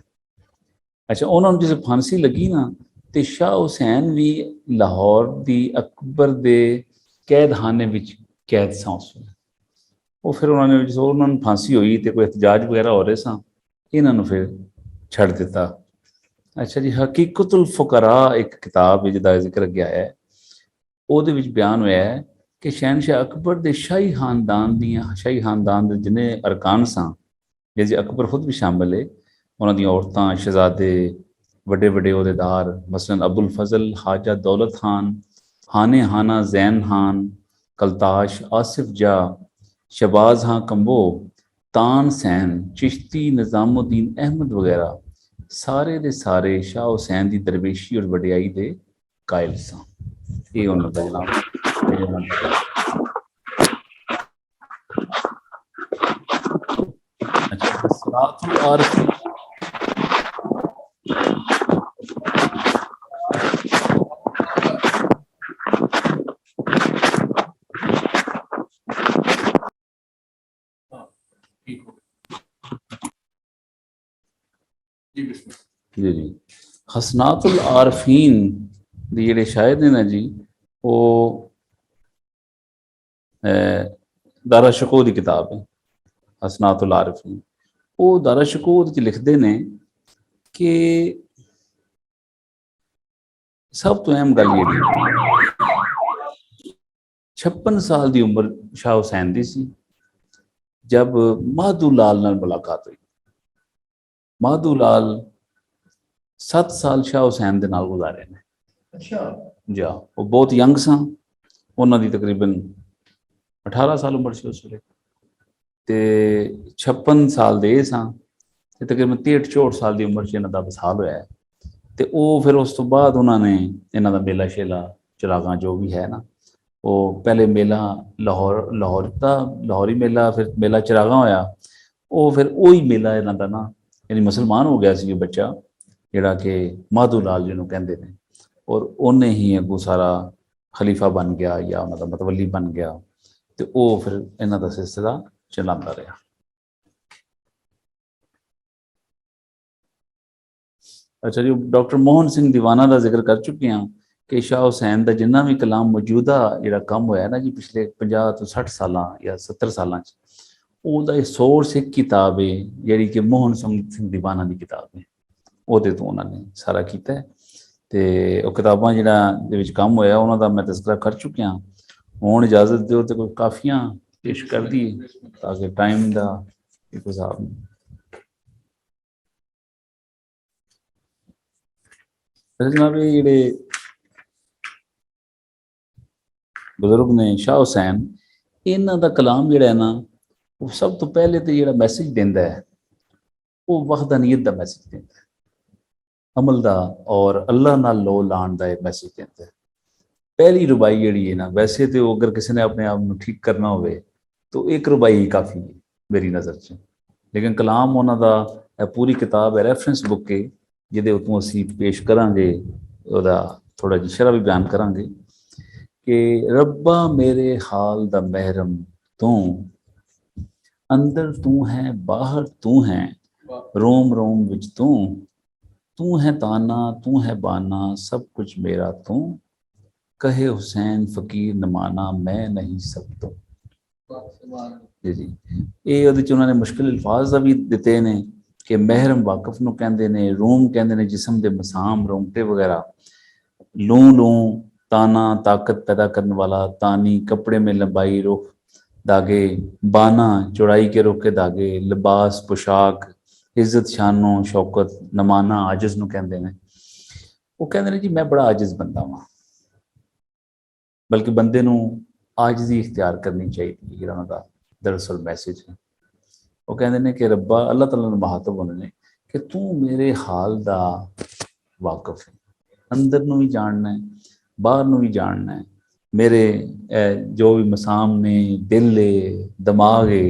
ਅੱਛਾ, ਉਹਨਾਂ ਨੂੰ ਜਦੋਂ ਫਾਂਸੀ ਲੱਗੀ ਨਾ ਤੇ ਸ਼ਾਹ ਹੁਸੈਨ ਵੀ ਲਾਹੌਰ ਦੀ ਅਕਬਰ ਦੇ ਕੈਦਖਾਨੇ ਵਿੱਚ ਕੈਦ ਸਾਂ ਉਸ ਵੇਲੇ। ਉਹ ਫਿਰ ਉਹਨਾਂ ਨੇ ਜਦੋਂ ਉਹਨਾਂ ਨੂੰ ਫਾਂਸੀ ਹੋਈ ਤੇ ਕੋਈ ਇhtਜਾਜ ਵਗੈਰਾ ਹੋ ਰਹੇ ਸਾਂ, ਇਹਨਾਂ ਨੂੰ ਫਿਰ ਛੱਡ ਦਿੱਤਾ। ਅੱਛਾ ਜੀ, ਹਕੀਕਤੁਲ ਫੁਕਰਾ ਇੱਕ ਕਿਤਾਬ ਜਿਹਦਾ ਜ਼ਿਕਰ ਗਿਆ ਹੈ, ਉਹਦੇ ਵਿੱਚ ਬਿਆਨ ਹੋਇਆ ਹੈ ਕਿ ਸ਼ਹਿਨਸ਼ਾਹ ਅਕਬਰ ਦੇ ਸ਼ਾਹੀ ਖਾਨਦਾਨ ਦੇ ਜਿੰਨੇ ਅਰਕਾਨ ਸਾਂ, ਜਿਹਦੇ ਅਕਬਰ ਖੁਦ ਵੀ ਸ਼ਾਮਿਲ ਹੈ, ਉਹਨਾਂ ਦੀਆਂ ਔਰਤਾਂ, ਸ਼ਹਿਜ਼ਾਦੇ, ਵੱਡੇ ਵੱਡੇ ਅਹੁਦੇਦਾਰ, ਮਸਲਨ ਅਬੁਲ ਫਜ਼ਲ ਹਾਜਾ ਦੌਲਤ ਖਾਨ, ਹਾਨੇ ਹਾਨਾ ਜ਼ੈਨ ਖਾਨ, ਕਲਤਾਸ਼, ਆਸਿਫ ਜਾ, ਸ਼ਬਾਜ਼ ਹਾਂ ਕੰਬੋ, ਤਾਨ ਸੈਨ, ਚਿਸ਼ਤੀ, ਨਿਜ਼ਾਮੁद्दीन ਅਹਿਮਦ ਵਗੈਰਾ ਸਾਰੇ ਦੇ ਸਾਰੇ ਸ਼ਾਹ ਹੁਸੈਨ ਦੀ ਦਰਵੇਸ਼ੀ ਔਰ ਵਡਿਆਈ ਦੇ ਕਾਇਲ ਸਨ। ਇਹ ਉਹਨਾਂ ਦਾ ਜਨਾਬ ਜੀ ਹਸਨਾਤੁਲ ਆਰਫੀਨ ਦੇ ਜਿਹੜੇ ਸ਼ਾਇਰ ਨੇ ਨਾ ਜੀ, ਉਹ ਦਾਰਾ ਸ਼ਕੋ ਦੀ ਕਿਤਾਬ ਹੈ ਹਸਨਾਤੁਲ ਆਰਫੀਨ। ਉਹ ਦਾਰਾ ਸ਼ਕੋ ਵਿੱਚ ਲਿਖਦੇ ਨੇ ਕਿ ਸਭ ਤੋਂ ਅਹਿਮ ਗੱਲ ਇਹ 56 ਸਾਲ ਦੀ ਉਮਰ ਸ਼ਾਹ ਹੁਸੈਨ ਦੀ ਸੀ ਜਬ ਮਾਧੂ ਲਾਲ ਨਾਲ ਮੁਲਾਕਾਤ ਹੋਈ। ਮਾਧੂ ਲਾਲ 7 ਸਾਲ ਸ਼ਾਹ ਹੁਸੈਨ ਦੇ ਨਾਲ ਗੁਜ਼ਾਰੇ ਨੇ। ਅੱਛਾ ਜੀ, ਉਹ ਬਹੁਤ ਯੰਗ ਸਨ, ਉਹਨਾਂ ਦੀ ਤਕਰੀਬਨ 18 ਸਾਲ ਉਮਰ ਸੀ ਉਸ ਵੇਲੇ, ਤੇ 56 ਸਾਲ ਦੇ ਸਾਂ ਤੇ ਤਕਰੀਬਨ 63-64 ਸਾਲ ਦੀ ਉਮਰ 'ਚ ਇਹਨਾਂ ਦਾ ਵਿਸਾਲ ਹੋਇਆ ਹੈ। ਤੇ ਉਹ ਫਿਰ ਉਸ ਤੋਂ ਬਾਅਦ ਉਹਨਾਂ ਨੇ ਇਹਨਾਂ ਦਾ ਮੇਲਾ ਸ਼ੇਲਾ ਚਿਰਾਗਾਂ ਜੋ ਵੀ ਹੈ ਨਾ, ਉਹ ਪਹਿਲੇ ਮੇਲਾ ਲਾਹੌਰੀ ਮੇਲਾ, ਫਿਰ ਮੇਲਾ ਚਿਰਾਗਾਂ ਹੋਇਆ। ਉਹ ਫਿਰ ਉਹੀ ਮੇਲਾ ਇਹਨਾਂ ਦਾ ਨਾ, ਯਾਨੀ ਮੁਸਲਮਾਨ ਹੋ ਗਿਆ ਸੀ ਇਹ ਬੱਚਾ ਜਿਹੜਾ ਕਿ ਮਾਧੂ ਲਾਲ ਜਿਹਨੂੰ ਕਹਿੰਦੇ ਨੇ, ਔਰ ਉਹਨੇ ਹੀ ਅੱਗੋਂ ਸਾਰਾ ਖਲੀਫਾ ਬਣ ਗਿਆ ਜਾਂ ਉਹਨਾਂ ਦਾ ਮਤਵਲੀ ਬਣ ਗਿਆ, ਤੇ ਉਹ ਫਿਰ ਇਹਨਾਂ ਦਾ ਸਿਲਸਿਲਾ ਚਲਾਉਂਦਾ ਰਿਹਾ। ਅੱਛਾ ਜੀ, ਡਾਕਟਰ ਮੋਹਨ ਸਿੰਘ ਦੀਵਾਨਾ ਦਾ ਜ਼ਿਕਰ ਕਰ ਚੁੱਕੇ ਹਾਂ ਕਿ ਸ਼ਾਹ ਹੁਸੈਨ ਦਾ ਜਿੰਨਾ ਵੀ ਕਲਾਮ ਮੌਜੂਦਾ ਜਿਹੜਾ ਕੰਮ ਹੋਇਆ ਨਾ ਜੀ ਪਿਛਲੇ 50 ਤੋਂ 60 ਸਾਲਾਂ ਜਾਂ 70 ਸਾਲਾਂ 'ਚ, ਉਹਦਾ ਇਹ ਸੋਰਸ ਇੱਕ ਕਿਤਾਬ ਹੈ ਜਿਹੜੀ ਕਿ ਮੋਹਨ ਸਿੰਘ ਦੀਵਾਨਾ ਦੀ ਕਿਤਾਬ ਹੈ, ਉਹਦੇ ਤੋਂ ਉਹਨਾਂ ਨੇ ਸਾਰਾ ਕੀਤਾ ਹੈ। ਤੇ ਉਹ ਕਿਤਾਬਾਂ ਜਿਹੜਾ ਦੇ ਵਿੱਚ ਕੰਮ ਹੋਇਆ ਉਹਨਾਂ ਦਾ ਮੈਂ ਤਜ਼ਕਰਾ ਕਰ ਚੁੱਕਿਆ। ਹੁਣ ਇਜਾਜ਼ਤ ਦਿਓ ਤੇ ਕੋਈ ਕਾਫੀਆਂ ਪੇਸ਼ ਕਰ ਦੀ ਤਾਂ ਕਿ ਟਾਈਮ ਦਾ ਇੱਕ ਹਿਸਾਬ ਨਹੀਂ। ਜਨਾਬ ਇਹ ਜਿਹੜੇ ਬਜ਼ੁਰਗ ਨੇ ਸ਼ਾਹ ਹੁਸੈਨ, ਇਹਨਾਂ ਦਾ ਕਲਾਮ ਜਿਹੜਾ ਹੈ ਨਾ, ਉਹ ਸਭ ਤੋਂ ਪਹਿਲੇ ਤੇ ਜਿਹੜਾ ਮੈਸੇਜ ਦਿੰਦਾ ਹੈ ਉਹ ਵਹਦਾਨੀਅਤ ਦਾ ਮੈਸੇਜ ਦਿੰਦਾ ਹੈ, ਅਮਲ ਦਾ ਔਰ ਅੱਲਾਹ ਨਾਲ ਲੋ ਲਾਣ ਦਾ ਇਹ ਮੈਸੇਜ ਦਿੰਦਾ ਹੈ। पहली रुबाई जिहड़ी है ना, वैसे तो अगर किसी ने अपने आप को ठीक करना होवे तो एक रुबाई ही काफ़ी है मेरी नज़र 'ਚ, लेकिन कलाम उन्हां दा पूरी किताब है, रेफरेंस बुक है जिहदे उत्तों असीं पेश करांगे, ਉਹਦਾ थोड़ा जी शरह भी बयान करांगे कि रब्बा मेरे हाल दा महरम तू, अंदर तू है बाहर तू है, रोम रोम विच तू है ताना तू है बाना, सब कुछ मेरा तू, कहे हुसैन फकीर न माना, मैं नहीं सब तो। जी जी, ਇਹ ਉਹਦੇ 'ਚ ਉਹਨਾਂ ਨੇ ਮੁਸ਼ਕਿਲ ਅਲਫਾਜ਼ ਦਾ ਵੀ ਦਿੱਤੇ ਨੇ ਕਿ ਮਹਿਰਮ ਵਾਕਫ ਨੂੰ ਕਹਿੰਦੇ ਨੇ, ਰੂਮ ਕਹਿੰਦੇ ਨੇ ਜਿਸਮ ਦੇ ਮਸਾਮ ਰੋਂਗਟੇ ਵਗੈਰਾ, लू लू ताना ताकत पैदा करने वाला, तानी कपड़े में लंबाई रुख धागे, बाना चौड़ाई के रुख के धागे, लिबास पोशाक, इज्जत शानो शौकत, नमाना आजिज नूं कहंदे ने। वो कहंदे ने जी मैं बड़ा आजिज बंदा वां, बल्कि बंदे नूं आजिज़ी इख्तियार करनी चाहिए, ये उन्हां दा दरअसल मैसेज है। वो कहंदे ने कि रब्बा अल्लाह ताला ने मुहातब होने ने कि तू मेरे हाल दा वाकफ है, अंदर नूं भी जानना है बाहर नूं भी जानना है, मेरे जो भी मसाम ने, दिल है, दिमाग है,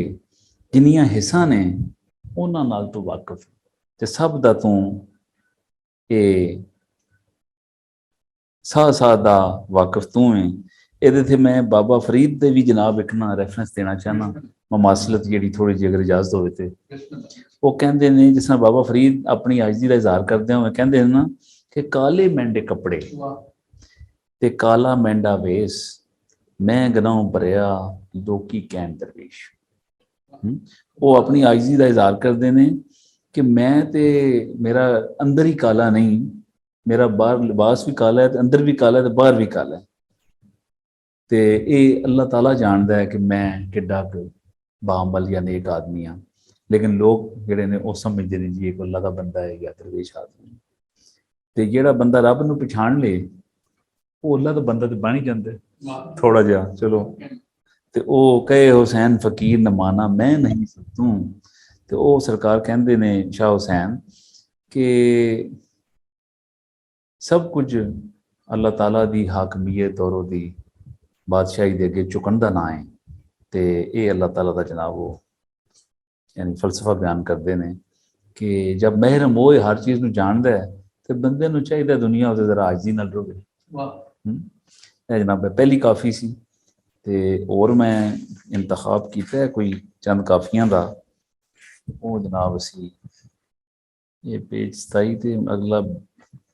जिन्नियां हिस्सा ने उन्हां नाल तू वाकफ है, ते सब दा तू ये साह साह दा वाकफ तू है। ਇਹਦੇ ਤੇ मैं बाबा फरीद ਦੇ भी जनाब एक ना रेफरेंस देना चाहना, ममासलत जी थोड़ी जी अगर इजाजत हो तो। वो कहते हैं जिस तरह बाबा फरीद अपनी आजिज़ी का इजहार करते हुए कहते हैं ना कि काले मैंडे कपड़े ते काला मैंडा वेस, मैं गनाह भरिया लोकी कैन दरवेश। वो अपनी आजिज़ी का इजहार करते हैं कि मैं ते मेरा अंदर ही काला नहीं, मेरा बाहर लिबास भी काला है, अंदर भी काला है, तो बाहर भी काला है। तो ये अल्लाह ताला जानता है कि मैं किड्डा बामल या नेक आदमी हाँ, लेकिन लोग जिहड़े ने वो समझते हैं जी एक अल्लाह का बंदा है या दरवेश आदमी। तो जिहड़ा बंदा रब नूं पछाण ले वो अल्लाह का बंदा तो बन ही जाता है थोड़ा जिहा, चलो। तो वो कहे हुसैन फकीर न माना, मैं नहीं सकतूं। तो वो सरकार कहते ने शाह हुसैन कि सब कुछ अल्लाह ताला दी हाकमीयत और ओदी बादशाही दे अगे झुकण दा ना है। तो ये अल्लाह ताला दा जनाब वो यानी फलसफा बयान करते हैं कि जब महरम वो हर चीज़ नूं जानदा है तो बंदे नूं चाहिए दुनिया उते जरा आजिज़ी नाल रहे। जनाब पहली काफ़ी सी ते और मैं इंतखाब किया है कोई चंद काफ़ियां दा, वो जनाब असी ये पेज 27 ते अगला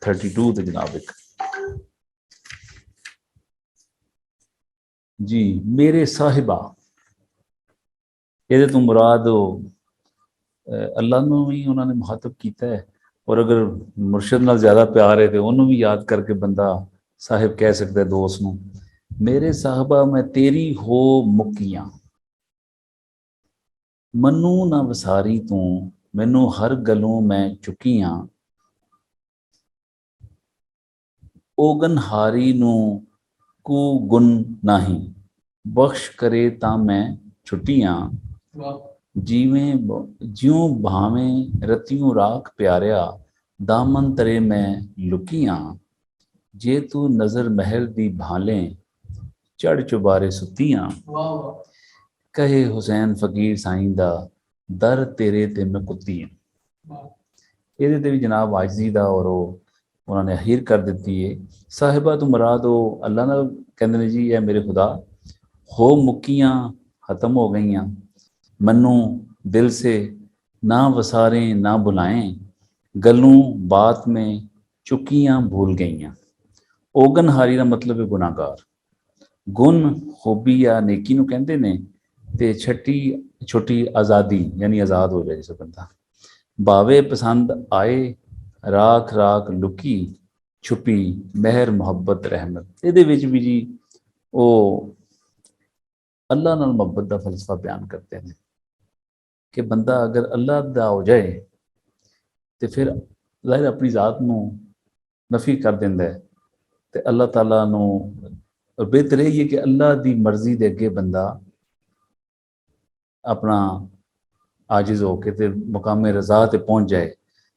32 ते जनाब एक जी मेरे साहिबा, ये तो मुराद अल्लाह नूं भी उन्होंने मुखातब किया है, और अगर मुर्शद नाल ज़्यादा प्यार है तो उन्होंने भी याद करके बंदा साहिब कह सकता है दोस्त नूं। मेरे साहिबा मैं तेरी हो मुकियां, मनु ना वसारी तू, मैनू हर गलों मैं चुकियां, ओगन हारी नू कू गुन नाही, बख्श करे ता मैं छुट्टियां, जिवें ज्यों भावें रतियों राख प्यारिया, दामन तरे मैं लुकियां, जे तू नजर महल दी भाले, चढ़ चुबारे सुतियां, कहे हुसैन फकीर साईं दा, दर तेरे ते मैं कुत्ती हां। ये भी जनाब आजिज़ी दा और उन्होंने अहीर कर दी है। साहिबा तो मुराद वो अल्लाह नाल कहंदे ने जी है मेरे खुदा हो मुक्कियां ख़त्म हो गईयां, मन्नू दिल से ना वसारें ना बुलाएं, गलों बात में चुकियां भूल गईयां। ओगन हारी का मतलब है गुनाहगार, गुण खूबी या नेकी नूं कहंदे ने, ते छठी छोटी आज़ादी यानी आज़ाद हो जाए जिस बंदा, भावे पसंद आए राख राख लुकी, छुपी मेहर मुहब्बत रहमत। ये भी जी वो अल्लाह नाल मुहब्बत का फलसफा बयान करते हैं कि बंदा अगर अल्लाह दा हो जाए तो फिर ज़ाहिर अपनी ज़ात नूं नफ़ी कर देंदा है, तो अल्लाह ताला नूं बेहतर यही है कि अल्लाह की मर्जी के अगे बंदा अपना आजिज़ होके ते मुकामे रज़ा ते पहुँच जाए,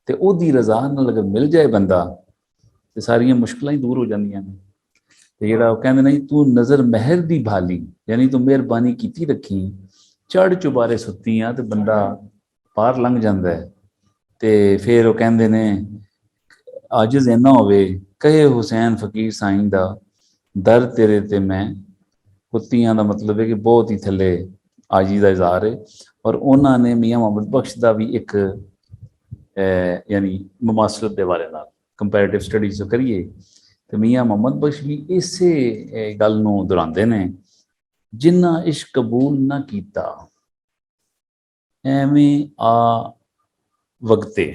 तो उसकी रज़ा नाल अगर मिल जाए बंदा तो सारिया मुश्किलें ही दूर हो जांदियां ने। ਤੇ ਜਿਹੜਾ ਉਹ ਕਹਿੰਦੇ ਨੇ ਤੂੰ ਨਜ਼ਰ ਮਹਿਰ ਦੀ ਭਾਲੀ, ਯਾਨੀ ਤੂੰ ਮਿਹਰਬਾਨੀ ਕੀਤੀ ਰੱਖੀ, ਚੜ ਚੁਬਾਰੇ ਸੁੱਤੀ ਆ ਤੇ ਬੰਦਾ ਪਾਰ ਲੰਘ ਜਾਂਦਾ ਹੈ। ਤੇ ਫਿਰ ਉਹ ਕਹਿੰਦੇ ਨੇ ਆਜਿਜ਼ ਇੰਨਾ ਹੋਵੇ, ਕਹੇ ਹੁਸੈਨ ਫਕੀਰ ਸਾਈਂ ਦਾ ਦਰ ਤੇਰੇ ਤੇ ਮੈਂ ਕੁੱਤੀਆਂ, ਦਾ ਮਤਲਬ ਹੈ ਕਿ ਬਹੁਤ ਹੀ ਥੱਲੇ ਆਜੀ ਦਾ ਇਜ਼ਹਾਰ ਹੈ। ਔਰ ਉਹਨਾਂ ਨੇ ਮੀਆਂ ਮੁਹੰਮਦ ਬਖਸ਼ ਦਾ ਵੀ ਇੱਕ ਯਾਨੀ ਮੁਮਾਸਲਤ ਦੇ ਬਾਰੇ ਨਾਲ ਕੰਪੈਰੇਟਿਵ ਸਟੱਡੀਜ਼ ਕਰੀਏ ਤੇ ਮੀਆਂ ਮੁਹੰਮਦ ਬਖਸ਼ ਵੀ ਇਸੇ ਗੱਲ ਨੂੰ ਦੁਹਰਾਉਂਦੇ ਨੇ, ਜਿੰਨਾ ਇਸ਼ਕ ਕਬੂਲ ਨਾ ਕੀਤਾ ਐਵੇਂ ਆ ਵਗਤੇ,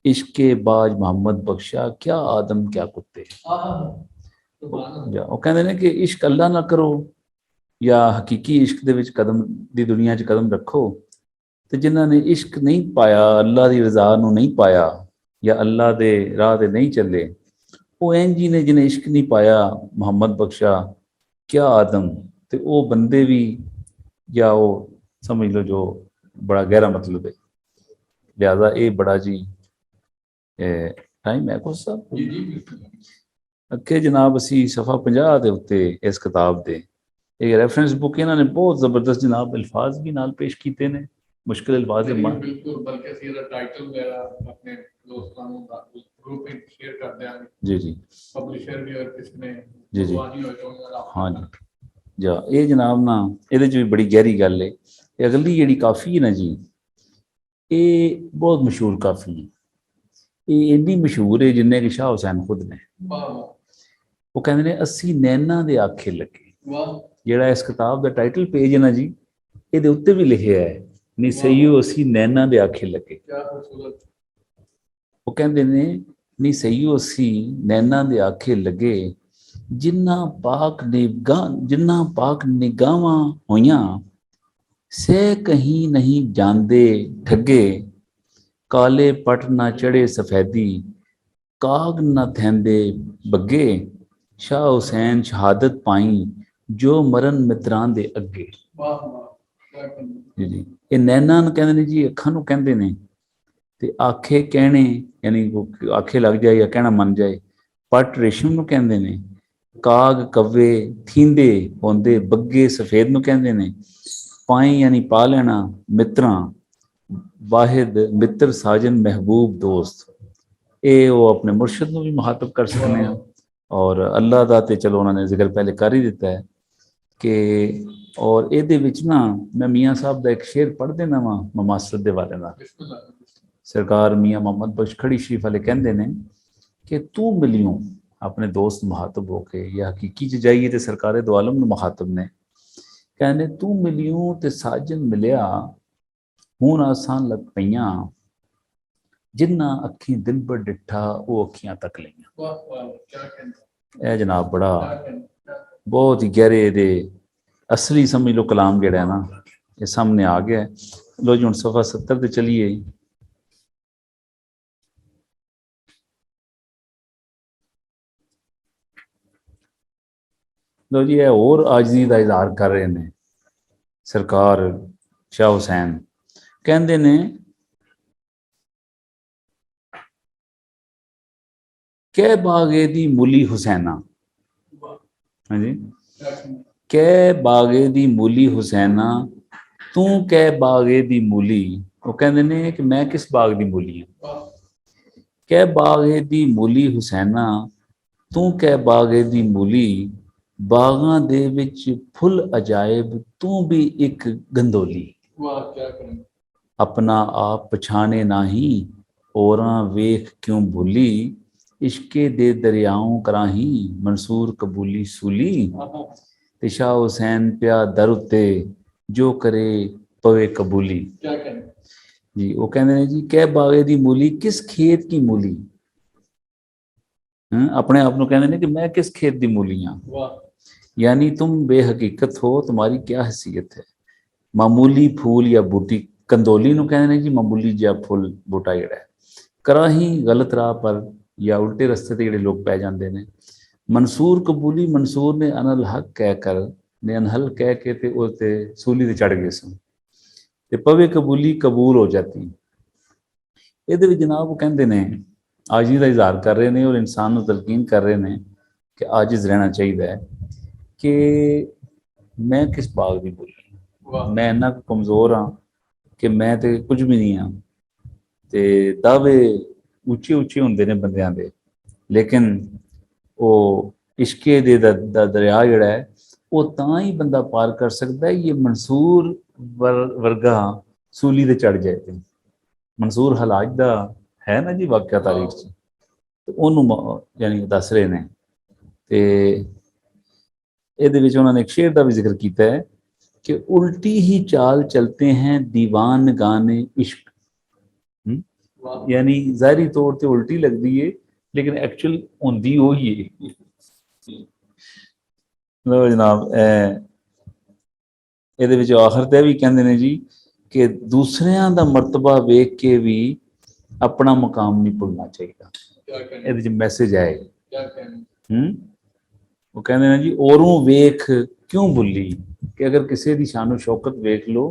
ਇਸ਼ਕੇ ਬਾਜ ਮੁਹੰਮਦ ਬਖਸ਼ਾ ਕਿਆ ਆਦਮ ਕਿਆ ਕੁੱਤੇ। ਉਹ ਕਹਿੰਦੇ ਨੇ ਕਿ ਇਸ਼ਕ ਅੱਲਾ ਨਾ ਕਰੋ ਜਾਂ ਹਕੀਕੀ ਇਸ਼ਕ ਦੇ ਵਿੱਚ ਕਦਮ ਦੀ ਦੁਨੀਆ 'ਚ ਕਦਮ ਰੱਖੋ, ਤੇ ਜਿਨ੍ਹਾਂ ਨੇ ਇਸ਼ਕ ਨਹੀਂ ਪਾਇਆ, ਅੱਲਾ ਦੀ ਰਜ਼ਾ ਨੂੰ ਨਹੀਂ ਪਾਇਆ ਜਾਂ ਅੱਲਾ ਦੇ ਰਾਹ ਤੇ ਨਹੀਂ ਚੱਲੇ, ਉਹ ਇੰਝ ਹੀ ਨੇ ਜਿਹਨੇ ਇਸ਼ਕ ਨਹੀਂ ਪਾਇਆ ਮੁਹੰਮਦ ਬਖਸ਼ਾ ਕਿਆ ਆਦਮ, ਤੇ ਉਹ ਬੰਦੇ ਵੀ ਜਾਂ ਉਹ ਸਮਝ ਲਓ ਜੋ ਬੜਾ ਗਹਿਰਾ ਮਤਲਬ ਹੈ। ਲਿਹਾਜ਼ਾ ਇਹ ਬੜਾ ਜੀ ਟਾਈਮ ਹੈ ਕੁਛ ਸਾਹਿਬ ਜੀ ਅੱਗੇ ਜਨਾਬ ਅਸੀਂ ਸਫਾ 50 ਦੇ ਉੱਤੇ ਇਸ ਕਿਤਾਬ ਦੇ ਇਹ ਰੈਫਰੈਂਸ ਬੁੱਕ ਇਹਨਾਂ ਨੇ ਬਹੁਤ ਜ਼ਬਰਦਸਤ ਜਨਾਬ ਅਲਫਾਜ਼ ਵੀ ਨਾਲ ਪੇਸ਼ ਕੀਤੇ ਨੇ, ਮੁਸ਼ਕਿਲ ਅਲਫਾਜ਼ ਦੇ ਮਾਂ ਬਿਲਕੁਲ, ਬਲਕਿ ਅਸੀਂ ਇਹਦਾ ਟਾਈਟਲ ਵਗੈਰਾ ਆਪਣੇ ਦੋਸਤਾਂ ਨੂੰ ਗਰੁੱਪ ਵਿੱਚ ਸ਼ੇਅਰ ਕਰ ਦਿਆਂਗੇ। ਜੀ ਜੀ ਪਬਲਿਸ਼ਰ ਵੀ ਔਰ ਕਿਸ ਨੇ ਜੀ ਜੀ ਹਾਂ ਜੀ ਜਾਂ ਇਹ ਜਨਾਬ ਨਾ ਇਹਦੇ 'ਚ ਵੀ ਬੜੀ ਗਹਿਰੀ ਗੱਲ ਹੈ। ਇਹ ਅਗਲੀ ਜਿਹੜੀ ਕਾਫੀ ਹੈ ਨਾ ਜੀ, ਇਹ ਬਹੁਤ ਮਸ਼ਹੂਰ ਕਾਫੀ ਹੈ। ਇਹ ਇੰਨੀ ਮਸ਼ਹੂਰ ਹੈ ਜਿੰਨੇ ਕਿ ਸ਼ਾਹ ਹੁਸੈਨ ਖੁਦ ਨੇ। ਉਹ ਕਹਿੰਦੇ ਨੇ ਅਸੀਂ ਨੈਣਾ ਦੇ ਆਖੇ ਲੱਗੇ। ਜਿਹੜਾ ਇਸ ਕਿਤਾਬ ਦਾ ਟਾਈਟਲ ਪੇਜ ਹੈ ਨਾ ਜੀ, ਇਹਦੇ ਉੱਤੇ ਵੀ ਲਿਖਿਆ ਹੈ ਨੀ ਸਈਓ ਅਸੀਂ ਨੈਣਾ ਦੇ ਆਖੇ ਲੱਗੇ। ਉਹ ਕਹਿੰਦੇ ਨੇ ਨੀ ਸਈਓ ਅਸੀਂ ਨੈਣਾ ਦੇ ਆਖੇ ਲੱਗੇ, ਜਿੰਨਾ ਪਾਕ ਨਿਗਾਹਾਂ ਹੋਈਆਂ ਸੇ ਕਹੀਂ ਨਹੀਂ ਜਾਂਦੇ ਠੱਗੇ, ਕਾਲੇ ਪਟ ਨਾ ਚੜੇ ਸਫੈਦੀ ਕਾਗ ਨਾ ਥੈਂਦੇ ਬੱਗੇ, ਸ਼ਾਹ ਹੁਸੈਨ ਸ਼ਹਾਦਤ ਪਾਈ ਜੋ ਮਰਨ ਮਿੱਤਰਾਂ ਦੇ ਅੱਗੇ। ਜੀ ਜੀ ਇਹ ਨੈਣਾ ਨੂੰ ਕਹਿੰਦੇ ਨੇ ਜੀ, ਅੱਖਾਂ ਨੂੰ ਕਹਿੰਦੇ ਨੇ, ਤੇ ਆਖੇ ਕਹਿਣੇ ਯਾਨੀ ਆਖੇ ਲੱਗ ਜਾਏ ਜਾਂ ਕਹਿਣਾ ਮੰਨ ਜਾਏ, ਪਟ ਰੇਸ਼ਮ ਨੂੰ ਕਹਿੰਦੇ ਨੇ, ਕਾਗ ਕਵੇ ਥੀਂਦੇ ਹੁੰਦੇ, ਬੱਗੇ ਸਫੇਦ ਨੂੰ ਕਹਿੰਦੇ ਨੇ, ਪਾਈ ਯਾਨੀ ਪਾ ਲੈਣਾ, ਮਿੱਤਰਾਂ ਵਾਹਿਦ ਮਿੱਤਰ ਸਾਜਨ ਮਹਿਬੂਬ ਦੋਸਤ। ਇਹ ਉਹ ਆਪਣੇ ਮੁਰਸ਼ਿਦ ਨੂੰ ਵੀ ਮੁਖਾਤਬ ਕਰ ਸਕਦੇ ਆ ਔਰ ਅੱਲਾ ਦਾ ਤੇ ਚਲੋ ਉਹਨਾਂ ਨੇ ਜ਼ਿਕਰ ਪਹਿਲੇ ਕਰ ਹੀ ਦਿੱਤਾ ਹੈ ਕਿ ਔਰ ਇਹਦੇ ਵਿੱਚ ਨਾ ਮੈਂ ਮੀਆਂ ਸਾਹਿਬ ਦਾ ਇੱਕ ਸ਼ੇਰ ਪੜ੍ਹ ਦੇਣਾ ਵਾ ਮੁਮਾਸਲਤ ਦੇ ਬਾਰੇ ਨਾਲ। ਸਰਕਾਰ ਮੀਆਂ ਮੁਹੰਮਦ ਬਖਸ਼ ਖੜੀ ਸ਼ਰੀਫ ਵਾਲੇ ਕਹਿੰਦੇ ਨੇ ਕਿ ਤੂੰ ਮਿਲਿਓ ਆਪਣੇ ਦੋਸਤ ਮੁਖਾਤਬ ਹੋ ਕੇ ਜਾਂ ਹਕੀਕੀ 'ਚ ਜਾਈਏ ਤੇ ਸਰਕਾਰੇ ਦੋ ਆਲਮ ਨੂੰ ਮੁਖਾਤਬ ਨੇ, ਕਹਿੰਦੇ ਤੂੰ ਮਿਲਿਓ ਤੇ ਸਾਜਨ ਮਿਲਿਆ ਹੁਣ ਆਸਾਨ ਲੱਗ ਪਈਆਂ, ਜਿੰਨਾ ਅੱਖੀਂ ਦਿਲ ਪਰ ਡਿੱਠਾ ਉਹ ਅੱਖੀਆਂ ਤੱਕ ਲਈਆਂ। ਇਹ ਜਨਾਬ ਬੜਾ ਬਹੁਤ ਹੀ ਗਹਿਰੇ ਦੇ ਅਸਲੀ ਸਮਝ ਲਓ ਕਲਾਮ ਜਿਹੜਾ ਹੈ ਨਾ ਇਹ ਸਾਹਮਣੇ ਆ ਗਿਆ। ਲੋ ਜੀ ਹੁਣ ਸਫਾ 70 ਤੇ ਚਲੀਏ। ਲੋ ਜੀ ਇਹ ਹੋਰ ਆਜਜ਼ੀ ਦਾ ਇਜ਼ਹਾਰ ਕਰ ਰਹੇ ਨੇ ਸਰਕਾਰ ਸ਼ਾਹ ਹੁਸੈਨ, ਕਹਿੰਦੇ ਨੇ ਕਹਿ ਬਾਗੇ ਦੀ ਮੁਲੀ ਹੁਸੈਨਾ, ਹਾਂਜੀ ਕਹਿ ਬਾਗੇ ਦੀ ਮੂਲੀ ਹੁਸੈਨਾ ਤੂੰ ਕਹਿ ਬਾਗੇ ਦੀ ਮੂਲੀ। ਉਹ ਕਹਿੰਦੇ ਨੇ ਕਿ ਮੈਂ ਕਿਸ ਬਾਗ ਦੀ ਮੂਲੀ ਹਾਂ। ਕਹਿ ਬਾਗੇ ਦੀ ਮੂਲੀ ਹੁਸੈਨਾ ਤੂੰ ਕਹਿ ਬਾਗੇ ਦੀ ਮੂਲੀ, ਬਾਗਾਂ ਦੇ ਵਿੱਚ ਫੁੱਲ ਅਜਾਇਬ ਤੂੰ ਵੀ ਇੱਕ ਗੰਦੋਲੀ। ਆਪਣਾ ਆਪ ਪਛਾਣੇ ਨਾਹੀਂ ਔਰਾਂ ਵੇਖ ਕਿਉਂ ਭੁੱਲੀ, ਇਸ਼ਕੇ ਦੇ ਦਰਿਆਓਂ ਕਰਾਹੀਂ ਮਨਸੂਰ ਕਬੂਲੀ ਸੂਲੀ। ਤੇ ਸ਼ਾਹ ਹੁਸੈਨ ਪਿਆ ਦਰ ਉੱਤੇ ਜੋ ਕਰੇ ਪਵੇ ਕਬੂਲੀ। ਜੀ ਉਹ ਕਹਿੰਦੇ ਨੇ ਜੀ ਕਹਿ ਬਾਗੇ ਦੀ ਮੂਲੀ ਕਿਸ ਖੇਤ ਕੀ ਮੂਲੀ, अपने आप को कहते हैं कि मैं किस खेत दी मूली हाँ, यानी तुम बेहकीकत हो, तुम्हारी क्या हैसियत है। मामूली फूल या बूटी कंदोली ਨੂੰ ਕਹਿੰਦੇ ਨੇ ਜੀ ਮਾਮੂਲੀ ਜਿਹਾ ਫੁੱਲ ਬੂਟਾ ਜਿਹੜਾ ਹੈ, ਕਰਾਹੀ ਗਲਤ ਰਾਹ ਪਰ ਜਾਂ ਉਲਟੇ ਰਸਤੇ ਤੇ ਜਿਹੜੇ ਲੋਕ ਪੈ ਜਾਂਦੇ ਨੇ। ਮਨਸੂਰ ਕਬੂਲੀ, ਮਨਸੂਰ ਨੇ ਅਨਲ ਹਕ ਕਹਿ ਕਰ ਨੇ ਅਨਹਲ ਕਹਿ ਕੇ ਤੇ ਉਹ ਤੇ ਸੂਲੀ ਤੇ ਚੜ ਗਏ ਸਨ ਤੇ ਪਵੇ ਕਬੂਲੀ ਕਬੂਲ ਹੋ ਜਾਂਦੀ। ਇਹਦੇ ਵਿੱਚ ਜਨਾਬ ਉਹ ਕਹਿੰਦੇ ਨੇ ਆਜੀ ਦਾ ਇਜ਼ਹਾਰ ਕਰ ਰਹੇ ਨੇ ਔਰ ਇਨਸਾਨ ਨੂੰ ਤਲਕੀਨ ਕਰ ਰਹੇ ਨੇ कि आजिज़ रहना चाहिए कि मैं किस बाग की बोली, वाह मैं इन्ना कमज़ोर हाँ कि मैं तो कुछ भी नहीं हाँ। ते दावे ਉੱਚੇ ਉੱਚੇ ਹੁੰਦੇ ਨੇ ਬੰਦਿਆਂ ਦੇ, ਲੇਕਿਨ ਉਹ ਇਸ਼ਕੇ ਦੇ ਦਾ ਦਰਿਆ ਜਿਹੜਾ ਹੈ ਉਹ ਤਾਂ ਹੀ ਬੰਦਾ ਪਾਰ ਕਰ ਸਕਦਾ ਹੈ ਇਹ ਮਨਸੂਰ ਵਰਗਾ ਸੂਲੀ ਤੇ ਚੜ ਜਾਏ। ਤੇ ਮਨਸੂਰ ਹਲਾਜ ਦਾ ਹੈ ਨਾ ਜੀ ਵਾਕਿਆ ਤਾਰੀਖ 'ਚ, ਤੇ ਉਹਨੂੰ ਯਾਨੀ ਦੱਸ ਰਹੇ ਨੇ। ਤੇ ਇਹਦੇ ਵਿੱਚ ਉਹਨਾਂ ਨੇ ਇੱਕ ਸ਼ੇਰ ਦਾ ਵੀ ਜ਼ਿਕਰ ਕੀਤਾ ਹੈ कि उल्टी ही चाल चलते हैं दीवान गाने इश्क, यानी ज़ाहरी तौर पर उल्टी लगती है लेकिन एक्चुअल होंदी वही है। लो जनाब, ਇਹਦੇ ਵਿੱਚ ਆਖਰ ਤੇ ਵੀ ਕਹਿੰਦੇ ਨੇ ਜੀ ਕਿ ਦੂਸਰਿਆਂ ਦਾ ਮਰਤਬਾ ਵੇਖ ਕੇ ਵੀ ਆਪਣਾ ਮਕਾਮ ਨਹੀਂ ਭੁੱਲਣਾ ਚਾਹੀਦਾ। ਇਹਦੇ ਵਿੱਚ ਮੈਸੇਜ ਹੈ। ਉਹ ਕਹਿੰਦੇ ਨੇ ਜੀ ਔਰੋਂ ਵੇਖ ਕਿਉਂ ਭੁੱਲੀ, कि अगर किसी की शानो शौकत वेख लो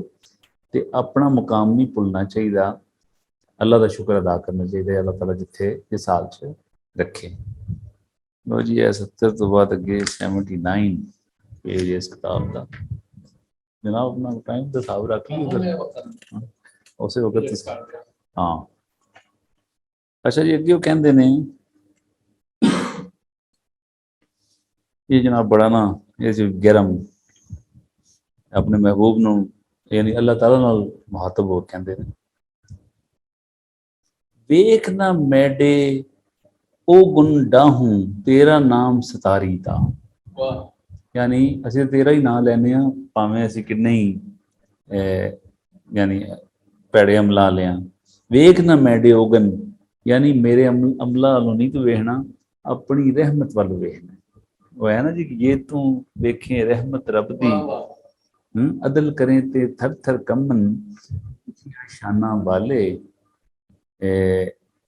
तो अपना मुकाम नहीं भुलना चाहिए, अल्लाह का शुक्र अदा करना चाहिए, अल्लाह ताला जिथे इस हाल च रखे। लो जी, 70 तो बाद अगे 79 पेज इस किताब का। जनाब अपना टाइम तो हिसाब रख ली उस वक्त। हाँ अच्छा जी, अगे वो कहते ने ये जनाब बड़ा ना ये गर्म अपने महबूब नूं यानी अल्लाह ताला नाल मुहातब हो कहंदे ने, वेख ना मैडे ओ गुन डाहूं तेरा नाम सतारी दा। यानी असीं तेरा ही नाम लैने आ भावें असीं किन्ने ही यानी भैड़े अमला वाले आ। वेख ना मैडे ओगन यानी मेरे अमला वालों नहीं तू वेखना, अपनी रहमत वाल वेखना। वो है ना जी कि ये तू वेखे रहमत रब दी, अदल करें ते थर थर कमन शाना वाले,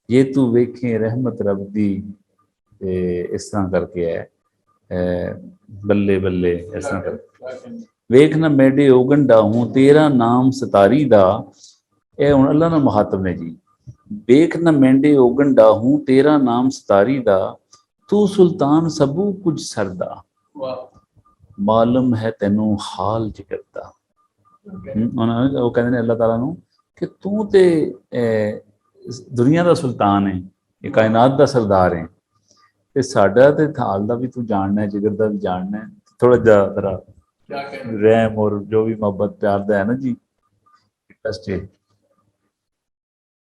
ये तू वेखें रहमत रब दी, इस तरह करके है बल्ले बल्ले इस तरह कर। वेख ना मेडे ओगन डाहूं तेरा नाम सतारी दा, ये हुण अल्लाह ना मुहातब ने जी। वेख ना मेंडे ओगन डाहूं तेरा नाम सतारी दा, तू सुल्तान सबू कुछ सरदा, मालूम है तेनू हाल जिगर दा। वो कहते हैं अल्लाह ताला नू कि तू ते दुनिया का सुल्तान है, ये कायनात का सरदार है, ते साडा ते हाल दा भी तू जानना है, जिगर दा भी जानना है। थोड़ा जरा रहम और जो भी मोहब्बत प्यार दा है ना जी ट्रस्ट है।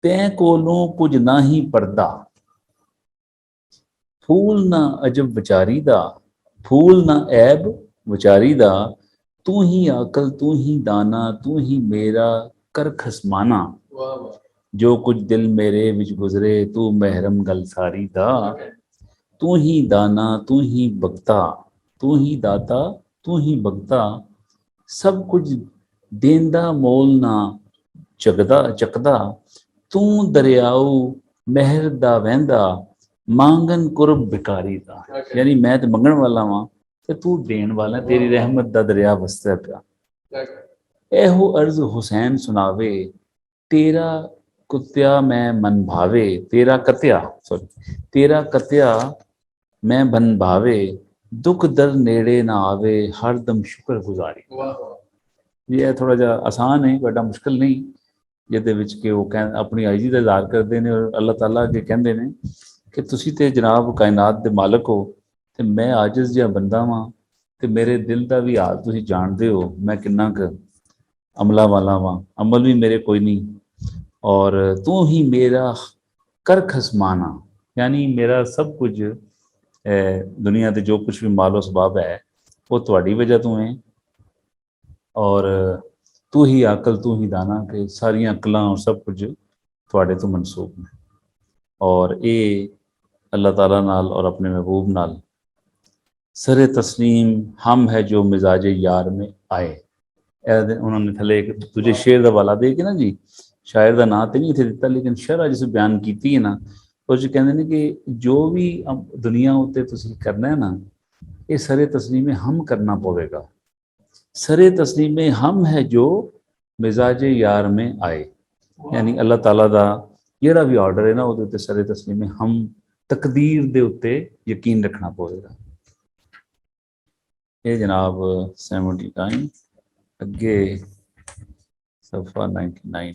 तैं कोलों कुछ ना ही पर्दा, फूल ना अजब विचारी दा, फूल ना ऐब विचारी दा, तू ही अकल तू ही दाना तू ही मेरा कर खसमाना, जो कुछ दिल मेरे विच गुजरे तू महरम गल सारी दा, तू ही दाना तू ही बगता तू ही दाता तू ही बगता, सब कुछ देंदा मोल ना चकदा चकदा, तू दरियाऊ महर दा वहंदा, मांगन कुरब भिकारी दा। यानी मैं तो मंगण वाला वां ते तू देण वाला, तेरी रहमत दा दरिया वसदा पिया। एहो अर्ज हुसैन सुनावे तेरा कुत्या मैं मन भावे, तेरा कत्या सॉरी तेरा कत्या मैं बन भावे, दुख दर नेड़े ना आवे हर दम शुक्र गुजारी। ये थोड़ा जा आसान है, बड़ा मुश्किल नहीं, ਜਿਹਦੇ ਵਿੱਚ ਕਿ ਉਹ ਕਹਿ ਆਪਣੀ ਆਈਜੀ ਦਾ ਇਜ਼ਹਾਰ ਕਰਦੇ ਨੇ ਔਰ ਅੱਲਾਹ ਤਾਲਾ ਅੱਗੇ ਕਹਿੰਦੇ ਨੇ ਕਿ ਤੁਸੀਂ ਤੇ ਜਨਾਬ ਕਾਇਨਾਤ ਦੇ ਮਾਲਕ ਹੋ ਤੇ ਮੈਂ ਆਜਿਜ਼ ਜਿਹਾ ਬੰਦਾ ਵਾਂ ਤੇ ਮੇਰੇ ਦਿਲ ਦਾ ਵੀ ਹਾਲ ਤੁਸੀਂ ਜਾਣਦੇ ਹੋ, ਮੈਂ ਕਿੰਨਾ ਕੁ ਅਮਲਾ ਵਾਲਾ ਵਾਂ, ਅਮਲ ਵੀ ਮੇਰੇ ਕੋਈ ਨਹੀਂ, ਔਰ ਤੂੰ ਹੀ ਮੇਰਾ ਕਰ ਖਸਮਾਨਾ, यानी मेरा सब कुछ दुनिया ते जो कुछ भी मालो सबाब है वो तुहाड़ी वजह तो है, और तू ही अकल तू ही दाना, के सारिया अकलां और सब कुछ थोड़े तो मनसूब ने। और ये अल्लाह ताला नाल और अपने महबूब नाल सरे तस्लीम हम है जो मिजाज यार में आए। उन्होंने थले एक तुझे शेर का वाला दे के ना जी, शायर का नाम तो नहीं इतने दिता लेकिन शरह जिस बयान की है ना, उस कहते हैं कि जो भी दुनिया उत्ते तुसीं करना है ना, ये सरे तस्लीम हम करना पवेगा। सरे तस्लीम हम है जो मिजाज यार में आए, यानी अल्लाह ताला दा जेड़ा भी ऑर्डर है ना वो सरे तस्लीम हम तकदीर दे उत्ते यकीन रखना पवेगा। ये जनाब 79 अगे सफ़ा 99 है।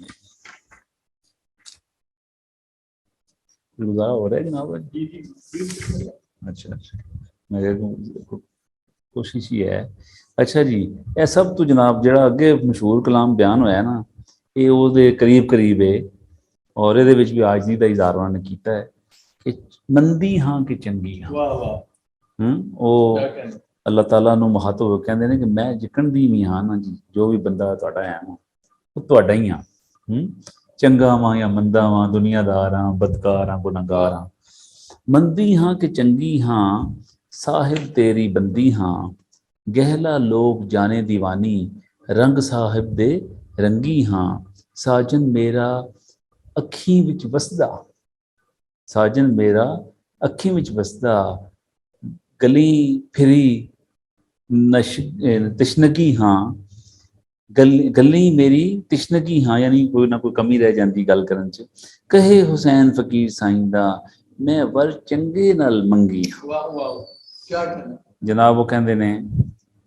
गुजारा हो रहा है जनाब? जी जी बिल्कुल। अच्छा अच्छा, मेरे कोशिश ही है। अच्छा जी, यह सब तो जनाब जरा अगे मशहूर कलाम बयान होया ना, ये ਉਹਦੇ करीब करीब है और ये भी आजनी का इज़हार उन्होंने किया है कि मंदी हाँ कि चंगी हाँ। वाह वाह। ਉਹ क्या कहना। ਅੱਲਾਹ ਤਾਲਾ ਨੂੰ ਮਹੱਤਵ ਕਹਿੰਦੇ ਨੇ ਕਿ ਮੈਂ ਜਿਕਣ ਦੀ ਵੀ ਹਾਂ ਨਾ ਜੀ, ਜੋ ਵੀ ਬੰਦਾ ਤੁਹਾਡਾ ਹੈ ਨਾ ਉਹ ਤੁਹਾਡਾ ਹੀ ਆ। ਚੰਗਾ ਵਾਂ ਜਾਂ ਮੰਦਾ ਵਾਂ, ਦੁਨੀਆਦਾਰ ਹਾਂ, ਬਦਕਾਰ ਹਾਂ, ਗੁਨਾਹਗਾਰ ਹਾਂ, ਮੰਦੀ ਹਾਂ ਕਿ ਚੰਗੀ ਹਾਂ, ਸਾਹਿਬ ਤੇਰੀ ਬੰਦੀ ਹਾਂ, ਗਹਿਲਾ ਲੋਕ ਜਾਣੇ ਦੀਵਾਨੀ, ਰੰਗ ਸਾਹਿਬ ਦੇ ਰੰਗੀ ਹਾਂ, ਸਾਜਨ ਮੇਰਾ ਅੱਖੀਂ ਵਿੱਚ ਵਸਦਾ, ਸਾਜਨ ਮੇਰਾ ਅੱਖੀਂ ਵਿੱਚ ਵਸਦਾ, गली फिरी तशनगी हाँ, गली मेरी तशनगी हाँ, यानी कोई ना कोई कमी रह जाती गल करन च, कहे हुसैन फकीर साईं दा मैं वर चंगे नाल मंगी हाँ। वाह वाह क्या कहना। जनाब वो कहते ने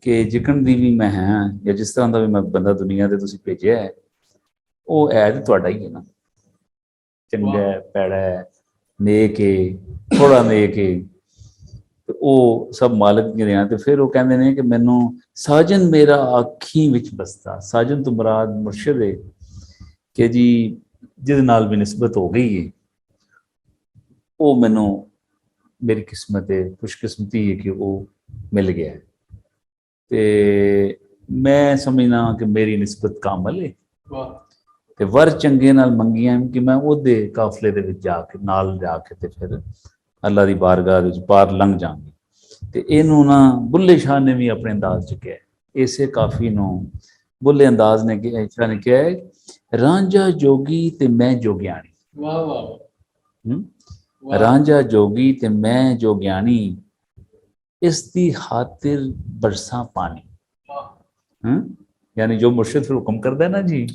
कि जिकन दी भी मैं हाँ या जिस तरह का भी मैं बंदा दुनिया ते तुसीं भेजिया है, वो है तो तुहाडा ही है ना, चंगा है, पैड़ा है, नेक है, थोड़ा नेक है, ਤੇ ਉਹ ਸਭ ਮਾਲਕ ਦੇ ਰਿਆਂ। ਤੇ ਫਿਰ ਉਹ ਕਹਿੰਦੇ ਨੇ ਕਿ ਮੈਨੂੰ ਸਾਜਨ ਮੇਰਾ ਅੱਖੀਂ ਵਿੱਚ ਬਸਦਾ, ਸਾਜਨ ਤੋਂ ਮੁਰਾਦ ਮੁਰਸ਼ਿਦ ਹੈ ਕਿ ਜੀ ਜਿਹਦੇ ਨਾਲ ਵੀ ਨਿਸਬਤ ਹੋ ਗਈ ਹੈ, ਉਹ ਮੈਨੂੰ ਮੇਰੀ ਕਿਸਮਤ ਹੈ, ਖੁਸ਼ਕਿਸਮਤੀ ਹੈ ਕਿ ਉਹ ਮਿਲ ਗਿਆ ਹੈ। ਤੇ ਮੈਂ ਸਮਝਣਾ ਕਿ ਮੇਰੀ ਨਿਸਬਤ ਕਾਮਲ ਹੈ ਤੇ ਵਰ ਚੰਗੇ ਨਾਲ ਮੰਗੀਆਂ ਕਿ ਮੈਂ ਉਹਦੇ ਕਾਫਲੇ ਦੇ ਵਿੱਚ ਜਾ ਕੇ ਨਾਲ ਜਾ ਕੇ ਤੇ ਫਿਰ ਅੱਲਾ ਦੀ ਬਾਰਗਾਹ ਵਿੱਚ ਪਾਰ ਲੰਘ ਜਾਵਾਂਗੇ। ਤੇ ਇਹਨੂੰ ਨਾ ਬੁੱਲੇ ਸ਼ਾਹ ਨੇ ਵੀ ਆਪਣੇ ਅੰਦਾਜ਼ 'ਚ ਕਿਹਾ, ਇਸੇ ਕਾਫੀ ਨੂੰ ਬੁੱਲੇ ਅੰਦਾਜ਼ ਨੇ ਕਿਹਾ, ਇਸ ਤਰ੍ਹਾਂ ਨੇ ਕਿਹਾ ਹੈ, ਰਾਂਝਾ ਜੋਗੀ ਤੇ ਮੈਂ ਜੋਗਿਆਣੀ। ਵਾਹ ਵਾਹ। ਰਾਂਝਾ ਜੋਗੀ ਤੇ ਮੈਂ ਜੋਗਿਆਣੀ, ਇਸ ਦੀ ਖਾਤਰ ਬਰਸਾਂ ਪਾਣੀ। यानी जो मुर्शिद फिर हुक्म करता है ना जी,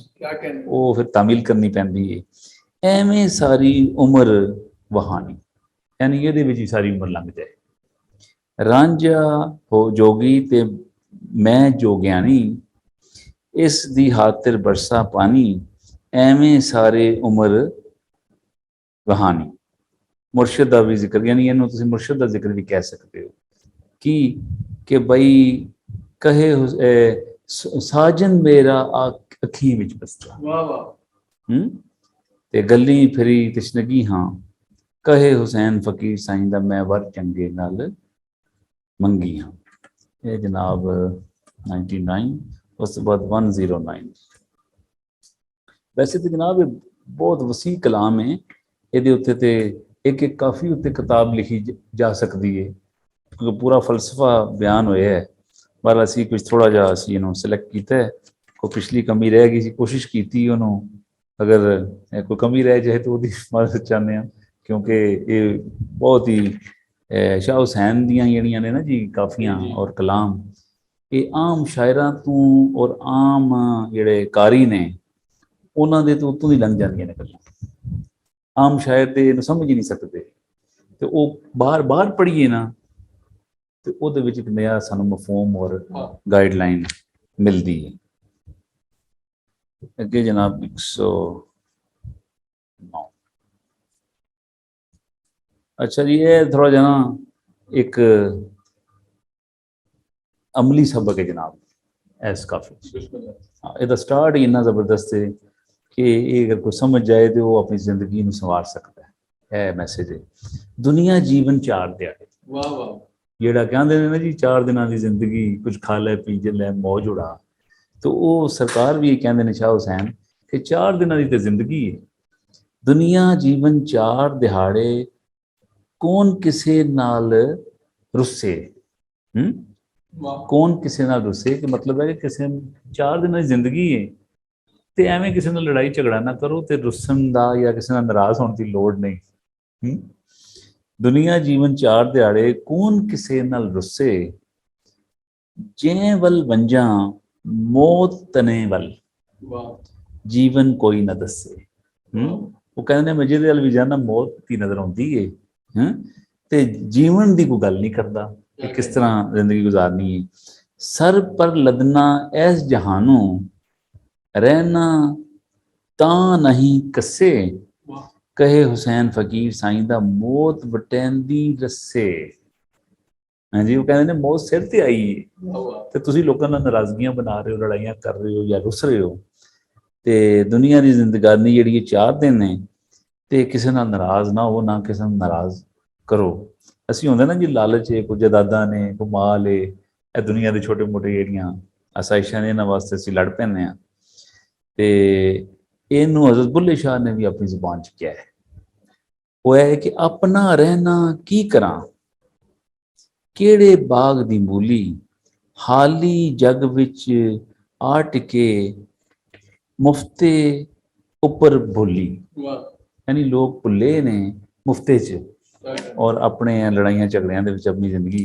वो फिर तामील करनी पैंदी है। एवें सारी उम्र वहानी, यानी ये भी सारी उम्र लंघ जाए। रांझा हो जोगी ते मैं जोगियानी, इस दी खातिर बरसा पानी, एवें सारे उम्र वहानी। मुर्शिद का भी जिक्र, यानी इन्हों तुसीं मुर्शिद का जिक्र भी कह सकते हो कि भाई कहे साजन मेरा अखी विच बसदा, ते गली फिरी तशनगी हाँ, कहे हुसैन फकीर साईं दा मैं वर चंगे नाल मंगी हाँ। ये जनाब 99, उस बाद 109। वैसे तो जनाब ये बहुत वसी कलाम है, ये उत्ते ते एक एक काफ़ी उत्ते किताब लिखी जा सकती है, क्योंकि पूरा फलसफा बयान होया है। पर असी कुछ थोड़ा जा असी इन्हों सिलेक्ट किया है, कोई पिछली कमी रह गई सी, कोशिश की उन्हों, अगर कोई कमी रह जाए तो वो मदद चाहते हैं, क्योंकि ये बहुत ही शाह हुसैन दियां जड़ियां ने ना जी काफियां और कलाम, ये आम शायरां तो और आम जिहड़े कारी ने उन्होंने तो उतों ही लंघ जांदियां ने गल्लां, आम शायर तो इन्हूं समझ ही नहीं सकते। तो वो बार बार पढ़िए ना तो ਉਹਦੇ ਵਿੱਚ ਇੱਕ ਨया ਸਾਨੂੰ ਮਫਹੂਮ और गाइडलाइन मिलती है। अगे जनाब 109। अच्छा जी, ये थोड़ा जना एक अमली सबक है जनाब ऐस काफी। हाँ, ਇਹਦਾ स्टार्ट ही इन्ना जबरदस्त है कि ये अगर कोई समझ जाए तो वो अपनी जिंदगी में संवार सकता है। मैसेज है, दुनिया जीवन 4 दिहाड़े। वाह वाह। ਜਿਹੜਾ ਕਹਿੰਦੇ ਨੇ ਨਾ ਜੀ 4 ਦਿਨਾਂ ਦੀ ਜ਼ਿੰਦਗੀ, ਕੁਝ ਖਾ ਲੈ ਪੀ ਲੈ ਮौज उड़ा, तो ਉਹ ਸਰਕਾਰ ਵੀ ਕਹਿੰਦੇ ਨੇ ਸ਼ਾਹ ਹੁਸੈਨ ਕਿ 4 ਦਿਨਾਂ ਦੀ ਤੇ ਜ਼ਿੰਦਗੀ ਹੈ। ਦੁਨੀਆ ਜੀਵਨ 4 ਦਿਹਾੜੇ, ਕੌਣ ਕਿਸੇ ਨਾਲ ਰੁੱਸੇ, ਕੌਣ ਕਿਸੇ ਨਾਲ ਰੁੱਸੇ, ਕਿ ਮਤਲਬ ਹੈ ਕਿ ਕਿਸੇ 4 ਦਿਨਾਂ ਦੀ ਜ਼ਿੰਦਗੀ ਹੈ ਤੇ ਐਵੇਂ ਕਿਸੇ ਨਾਲ ਲੜਾਈ ਝਗੜਾ ਨਾ ਕਰੋ ਤੇ ਰੁੱਸਣ ਦਾ ਜਾਂ ਕਿਸੇ ਨਾਲ ਨਾਰਾਜ਼ ਹੋਣ ਦੀ ਲੋੜ ਨਹੀਂ। दुनिया जीवन 4 दिहाड़े, कौन किसे नाल रुस्से, जे वल वंजा मौत तने वल, जीवन कोई ना दसे। वो कहते मैं जिहदे वल भी जाना मौत की नजर आउंदी है ते जीवन दी कोई गल नहीं करदा। कि किस तरह जिंदगी गुजारनी है। सर पर लदना ऐस जहानों, रहना ता नहीं कसे, कहे हुसैन फकीर साईं दा मौत वटैंदी रस्से। हाँ जी, वो कहते ने मौत सिर ते आई है ਤੇ ਤੁਸੀਂ ਲੋਕਾਂ ਨਾਲ ਨਾਰਾਜ਼ਗੀਆਂ ਬਣਾ ਰਹੇ ਹੋ, ਲੜਾਈਆਂ ਕਰ ਰਹੇ ਹੋ ਜਾਂ ਰੁੱਸ ਰਹੇ ਹੋ, ਤੇ ਦੁਨੀਆ ਦੀ ਜ਼ਿੰਦਗਾਨੀ ਜਿਹੜੀ ਇਹ 4 ਦਿਨ ਨੇ, ਤੇ ਕਿਸੇ ਨਾਲ ਨਾਰਾਜ਼ ਨਾ ਹੋ, ਨਾ ਕਿਸੇ ਨੂੰ ਨਾਰਾਜ਼ ਕਰੋ। ਅਸੀਂ ਹੁੰਦੇ ਨਾ ਜੀ ਲਾਲਚ ਹੈ, ਕੋਈ ਜਾਇਦਾਦਾਂ ਨੇ, ਕੋਈ ਮਾਲ ਹੈ, ਇਹ ਦੁਨੀਆ ਦੇ ਛੋਟੇ ਮੋਟੇ ਜਿਹੜੀਆਂ ਆਸਾਇਸ਼ਾਂ ਨੇ, ਇਹਨਾਂ ਵਾਸਤੇ ਅਸੀਂ ਲੜ ਪੈਂਦੇ ਹਾਂ। ਤੇ ਇਹਨੂੰ ਹਜ਼ਰਤ ਬੁੱਲੇ ਸ਼ਾਹ ਨੇ ਵੀ ਆਪਣੀ ਜ਼ੁਬਾਨ 'ਚ ਕਿਹਾ ਹੈ, ਉਹ ਹੈ ਕਿ ਆਪਣਾ ਰਹਿਣਾ ਕੀ ਕਰਾਂ, ਕਿਹੜੇ ਬਾਗ ਦੀ ਮੂਲੀ, ਹਾਲੀ ਜਗ ਵਿੱਚ ਆ ਟਿਕੇ ਮੁਫਤੇ ਉੱਪਰ ਬੋਲੀ। यानी लोग भुले ने मुफ्ते च और अपने लड़ाइयां झगड़ियां दे विच अपनी जिंदगी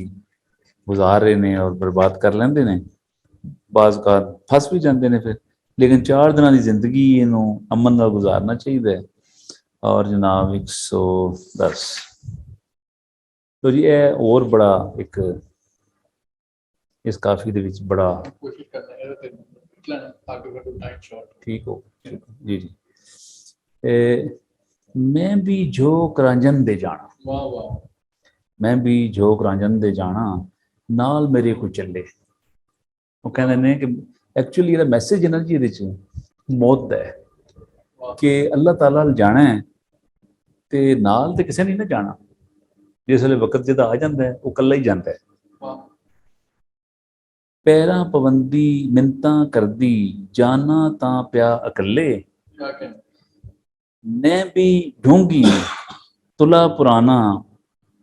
गुजार रहे ने और बर्बाद कर लेंदे ने, बाज़ औक़ात फस भी जाते हैं फिर। लेकिन 4 दिनों की जिंदगी इनू अमन नाल गुजारना चाहिए। और जनाब 110 तो जी ये और बड़ा एक इस काफ़ी दे विच बड़ा ठीक हो जी जी। मैं भी झोक रांझन दे जाना, मैं भी झोक रांझन दे जाना, नाल मेरे को चले। वो कहते हैं कि एक्चुअली ये मैसेज है ना जी, ये मौत का है कि अल्लाह ताला जाना है तो नाल तो किसी ने ना जाना। जिस वे वक्त जो आ जाता है वो कला ही जाता है। पैरां पवंदी मिन्नतां करदी, जाना तां प्या अकले, ने भी ढूंगी तुला पुराना,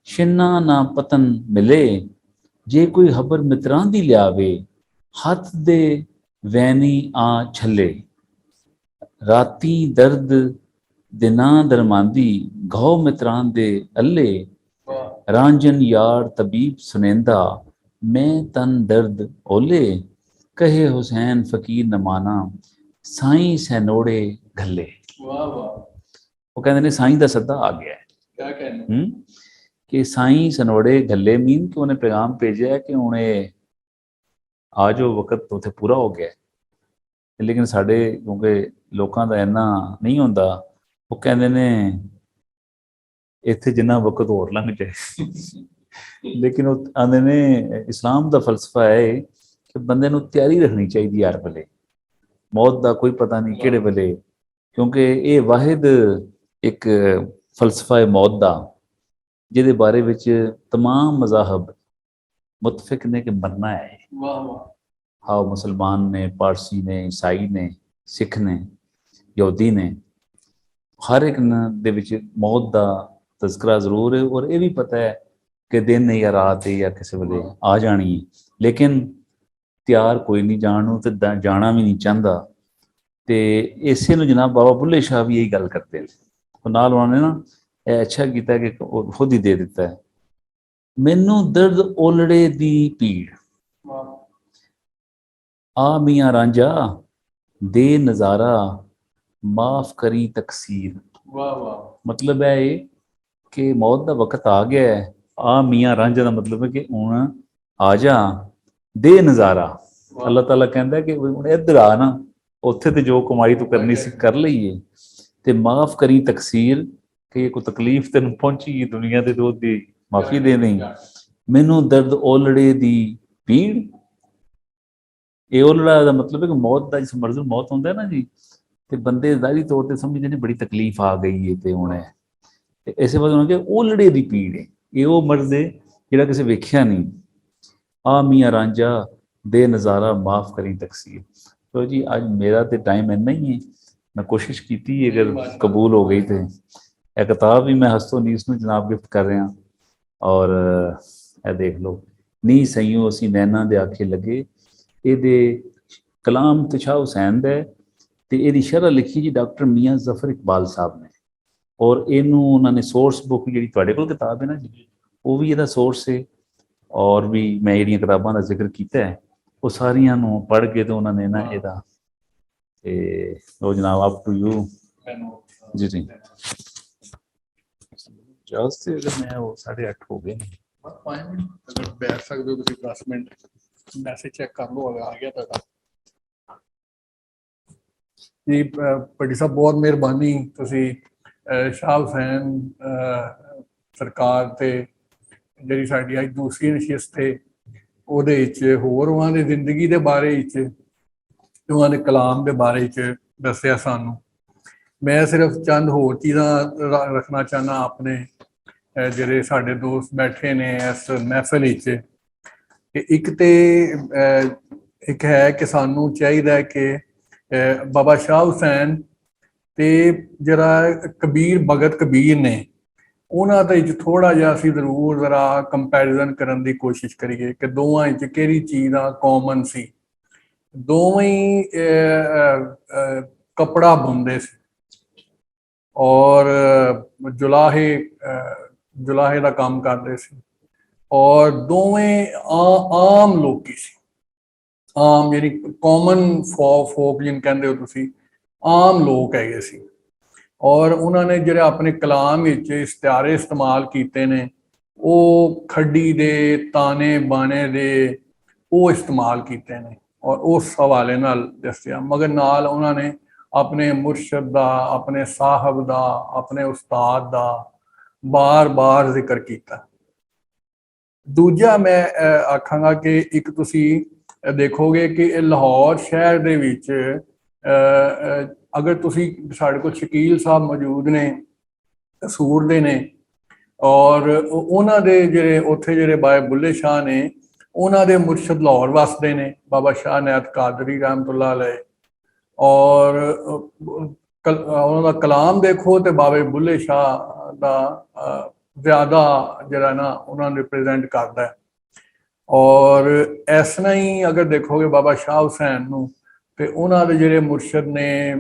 शिन्ना ना पतन मिले, जे कोई खबर मित्रां दी लियावे, हथ दे वैनी आ छले, राती दर्द दिना दरमांदी, घौ मित्रां दे अल्ले, रांझन यार तबीब सुनेंदा, मैं तन दर्द ओले, कहे हुसैन फकीर नमाना, साईं सैनोड़े घले। वो कहते ने साईं दा सद्दा आ गया है कि साईं सनोड़े घले मीन कि उन्हें पैगाम भेजा है कि उन्हें आ जाओ, वक्त उत्थे पूरा हो गया है। लेकिन साढ़े क्योंकि लोगों का इन्ना नहीं होंदा, वो कहते ने इत्थे जिन्ना वक्त होर लंघ जाए। लेकिन वो आंदे ने इस्लाम का फलसफा है कि बंदे नूं तैयारी रखनी चाहिए हर वेले, मौत का कोई पता नहीं किहड़े वेले, क्योंकि ये वाहिद एक फलसफा है मौत का जिहदे बारे विच तमाम मज़ाहब मुतफिक ने कि मरना है। हाँ, मुसलमान ने, पारसी ने, ईसाई ने, सिख ने, यहूदी ने, हर एक दे विच मौत का तज़करा जरूर है। और ये भी पता है कि दिन है या रात है या किसी वेले आ जानी है, लेकिन तैयार कोई नहीं जाणू ते जाना भी नहीं चाहता। तो इसे नूं जनाब बाबा बुल्ले शाह भी यही गल करते हैं। नाल उन्होंने ना अच्छा किया कि खुद ही दे दिता है, मैनू दर्द ओलड़े दी पीड़, आ मियाँ रांझा दे नज़ारा, माफ करी तकसीर। मतलब है ये कि मौत का वक्त आ गया है, आ मियाँ रांझा का मतलब है कि हुण आ जा, दे नज़ारा। अल्लाह ताला कहता है कि हुण इधर आ ना, उत्थे ते जो कमाई तू करनी सी कर लईए, ते माफ करी तकसीर कि कोई तकलीफ तेन पहुंची दुनिया के तो दी माफ़ी दे दें। मैनू दर्द ओलड़े दी पीड़, ये ओलड़ा का मतलब है कि मौत का जिस मर्ज मौत होंदा है ना जी, तो बंदे ज़ाहिरी तौर पर समझते हैं बड़ी तकलीफ आ गई है तो हुण है, इस वजह उन्होंने ओलड़े की पीड़ है, ये वो मर्ज है जिहड़ा किसी वेख्या नहीं। आ मियाँ रांझा दे नज़ारा, माफ करी तकसीर। तो जी आज मेरा तो टाइम इन्ना ही है, मैं कोशिश की थी, अगर कबूल हो गई तो एक किताब भी मैं हस्तो नीस में जनाब गिफ्ट कर रहा। और ए देख लो, नी सईयों असी नैना दे आखे लगे, ये कलाम तो शाह हुसैन दा ते इहदी शरह लिखी जी डॉक्टर मियाँ जफर इकबाल साहब ने। और इनू उन्होंने सोर्स बुक जी तुहाडे कोल किताब है ना जी, वो भी इहदा सोर्स है। और भी मैं जिहड़ियां किताबां दा जिक्र किया है वो सारियां नू पढ़ के तो उन्होंने ना इहदा तो जनाब अप टू यू जी जी। अगर मैं वो 8:30 हो गए 5 ਮਿੰਟ ਅਗਰ ਬੈਠ ਸਕਦੇ ਹੋ ਤੁਸੀਂ 10 ਮਿੰਟ ਮੈਸੇਜ ਚੈੱਕ ਕਰ ਲਓ ਅਗਰ ਆ ਗਿਆ ਤੁਹਾਡਾ ਜੀ ਭੱਟੀ ਸਾਹਿਬ ਬਹੁਤ ਮਿਹਰਬਾਨੀ ਤੁਸੀਂ ਸ਼ਾਹ ਹੁਸੈਨ ਸਰਕਾਰ ਤੇ ਜਿਹੜੀ ਸਾਡੀ ਅੱਜ ਦੂਸਰੀ ਨਸ਼ਿਸਤ ਹੈ ਉਹਦੇ ਵਿੱਚ ਹੋਰ ਉਹਨਾਂ ਦੀ ਜ਼ਿੰਦਗੀ ਦੇ ਬਾਰੇ ਵਿੱਚ ਉਹਨਾਂ ਦੇ ਕਲਾਮ ਦੇ ਬਾਰੇ ਵਿੱਚ ਦੱਸਿਆ ਸਾਨੂੰ। ਮੈਂ ਸਿਰਫ ਚੰਦ ਹੋਰ ਚੀਜ਼ਾਂ ਰੱਖਣਾ ਚਾਹੁੰਦਾ ਆਪਣੇ ਜਿਹੜੇ ਸਾਡੇ ਦੋਸਤ ਬੈਠੇ ਨੇ ਇਸ ਮਹਿਫਿਲ ਵਿੱਚ ਕਿ ਇੱਕ ਹੈ ਕਿ ਸਾਨੂੰ ਚਾਹੀਦਾ ਕਿ ਬਾਬਾ ਸ਼ਾਹ ਹੁਸੈਨ ਤੇ ਜਿਹੜਾ ਕਬੀਰ ਭਗਤ ਕਬੀਰ ਨੇ ਉਹਨਾਂ ਦੇ ਵਿੱਚ ਥੋੜਾ ਜਿਹਾ ਅਸੀਂ ਜ਼ਰੂਰ ਜ਼ਰਾ ਕੰਪੈਰੀਜ਼ਨ ਕਰਨ ਦੀ ਕੋਸ਼ਿਸ਼ ਕਰੀਏ ਕਿ ਦੋਵਾਂ ਵਿੱਚ ਕਿਹੜੀ ਚੀਜ਼ ਦਾ ਕਾਮਨ ਸੀ। ਦੋਵੇਂ ਹੀ ਕਪੜਾ ਬੁਣਦੇ ਸੀ ਔਰ ਜੁਲਾਹੇ ਦਾ ਕੰਮ ਕਰਦੇ ਸੀ ਔਰ ਦੋਵੇਂ ਆਮ ਲੋਕੀ ਸੀ। ਆਮ ਜਿਹੜੀ ਕਾਮਨ ਫੋਕ ਜਿਹਨੂੰ ਕਹਿੰਦੇ ਹੋ ਤੁਸੀਂ ਆਮ ਲੋਕ ਹੈਗੇ ਸੀ ਔਰ ਉਹਨਾਂ ਨੇ ਜਿਹੜੇ ਆਪਣੇ ਕਲਾਮ ਵਿੱਚ ਇਸ਼ਤਿਹਾਰੇ ਇਸਤੇਮਾਲ ਕੀਤੇ ਨੇ ਉਹ ਖੱਡੀ ਦੇ ਤਾਨੇ ਬਾਣੇ ਦੇ ਉਹ ਇਸਤੇਮਾਲ ਕੀਤੇ ਨੇ ਔਰ ਉਸ ਹਵਾਲੇ ਨਾਲ ਦੱਸਿਆ ਮਗਰ ਨਾਲ ਉਹਨਾਂ ਨੇ ਆਪਣੇ ਮੁਰਸ਼ਦ ਦਾ ਆਪਣੇ ਸਾਹਿਬ ਦਾ ਆਪਣੇ ਉਸਤਾਦ ਦਾ ਬਾਰ-ਬਾਰ ਜ਼ਿਕਰ ਕੀਤਾ। ਦੂਜਾ ਮੈਂ ਆਖਾਂਗਾ ਕਿ ਇੱਕ ਤੁਸੀਂ ਦੇਖੋਗੇ ਕਿ ਲਾਹੌਰ ਸ਼ਹਿਰ ਦੇ ਵਿੱਚ ਅਗਰ ਤੁਸੀਂ ਸਾਡੇ ਕੋਲ ਸ਼ਕੀਲ ਸਾਹਿਬ ਮੌਜੂਦ ਨੇ ਕਸੂਰ ਦੇ ਨੇ ਔਰ ਉਹਨਾਂ ਦੇ ਜਿਹੜੇ ਉੱਥੇ ਜਿਹੜੇ ਬਾਏ ਬੁੱਲੇ ਸ਼ਾਹ ਨੇ ਉਹਨਾਂ ਦੇ ਮੁਰਸ਼ਦ ਲਾਹੌਰ ਵਸਦੇ ਨੇ ਬਾਬਾ ਸ਼ਾਹ ਨਿਆਤ ਕਾਦਰੀ ਰਹਿਮਤੁल्लाह अलैह ਔਰ ਉਹਨਾਂ ਦਾ ਕਲਾਮ ਦੇਖੋ ਤੇ ਬਾਬੇ ਬੁੱਲੇ ਸ਼ਾਹ ਦਾ ਜ਼ਿਆਦਾ ਜਿਹੜਾ ਨਾ ਉਹਨਾਂ ਨੂੰ ਰਿਪਰੈਜ਼ੈਂਟ ਕਰਦਾ ਔਰ ਇਸ ਤਰ੍ਹਾਂ ਹੀ ਅਗਰ ਦੇਖੋਗੇ ਬਾਬਾ ਸ਼ਾਹ ਹੁਸੈਨ ਨੂੰ ਤੇ ਉਹਨਾਂ ਦੇ ਜਿਹੜੇ ਮੁਰਸ਼ਦ ਨੇ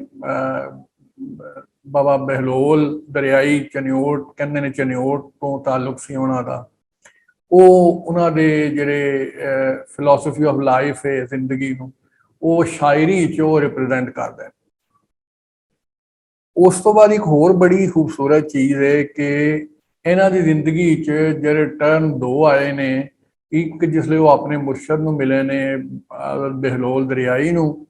ਬਾਬਾ ਬਹਿਲੋਲ ਦਰਿਆਈ ਚਨਿਓਟ ਕਹਿੰਦੇ ਨੇ ਚਨਿਓਟ ਤੋਂ ਤਾਲੁਕ ਸੀ ਉਹਨਾਂ ਦਾ ਉਹ ਉਹਨਾਂ ਦੇ ਜਿਹੜੇ ਫਿਲਾਸਫੀ ਆਫ ਲਾਈਫ ਹੈ ਜ਼ਿੰਦਗੀ ਨੂੰ ਉਹ ਸ਼ਾਇਰੀ 'ਚ ਉਹ ਰਿਪਰੈਜ਼ੈਂਟ ਕਰਦਾ। ਉਸ ਤੋਂ ਬਾਅਦ ਇੱਕ ਹੋਰ ਬੜੀ ਖੂਬਸੂਰਤ ਚੀਜ਼ ਹੈ ਕਿ ਇਹਨਾਂ ਦੀ ਜ਼ਿੰਦਗੀ 'ਚ ਜਿਹੜੇ ਟਰਨ ਦੋ ਆਏ ਨੇ ਇੱਕ ਜਿਸਲੇ ਉਹ ਆਪਣੇ ਮੁਰਸ਼ਦ ਨੂੰ ਮਿਲੇ ਨੇ ਬਹਿਲੋਲ ਦਰਿਆਈ ਨੂੰ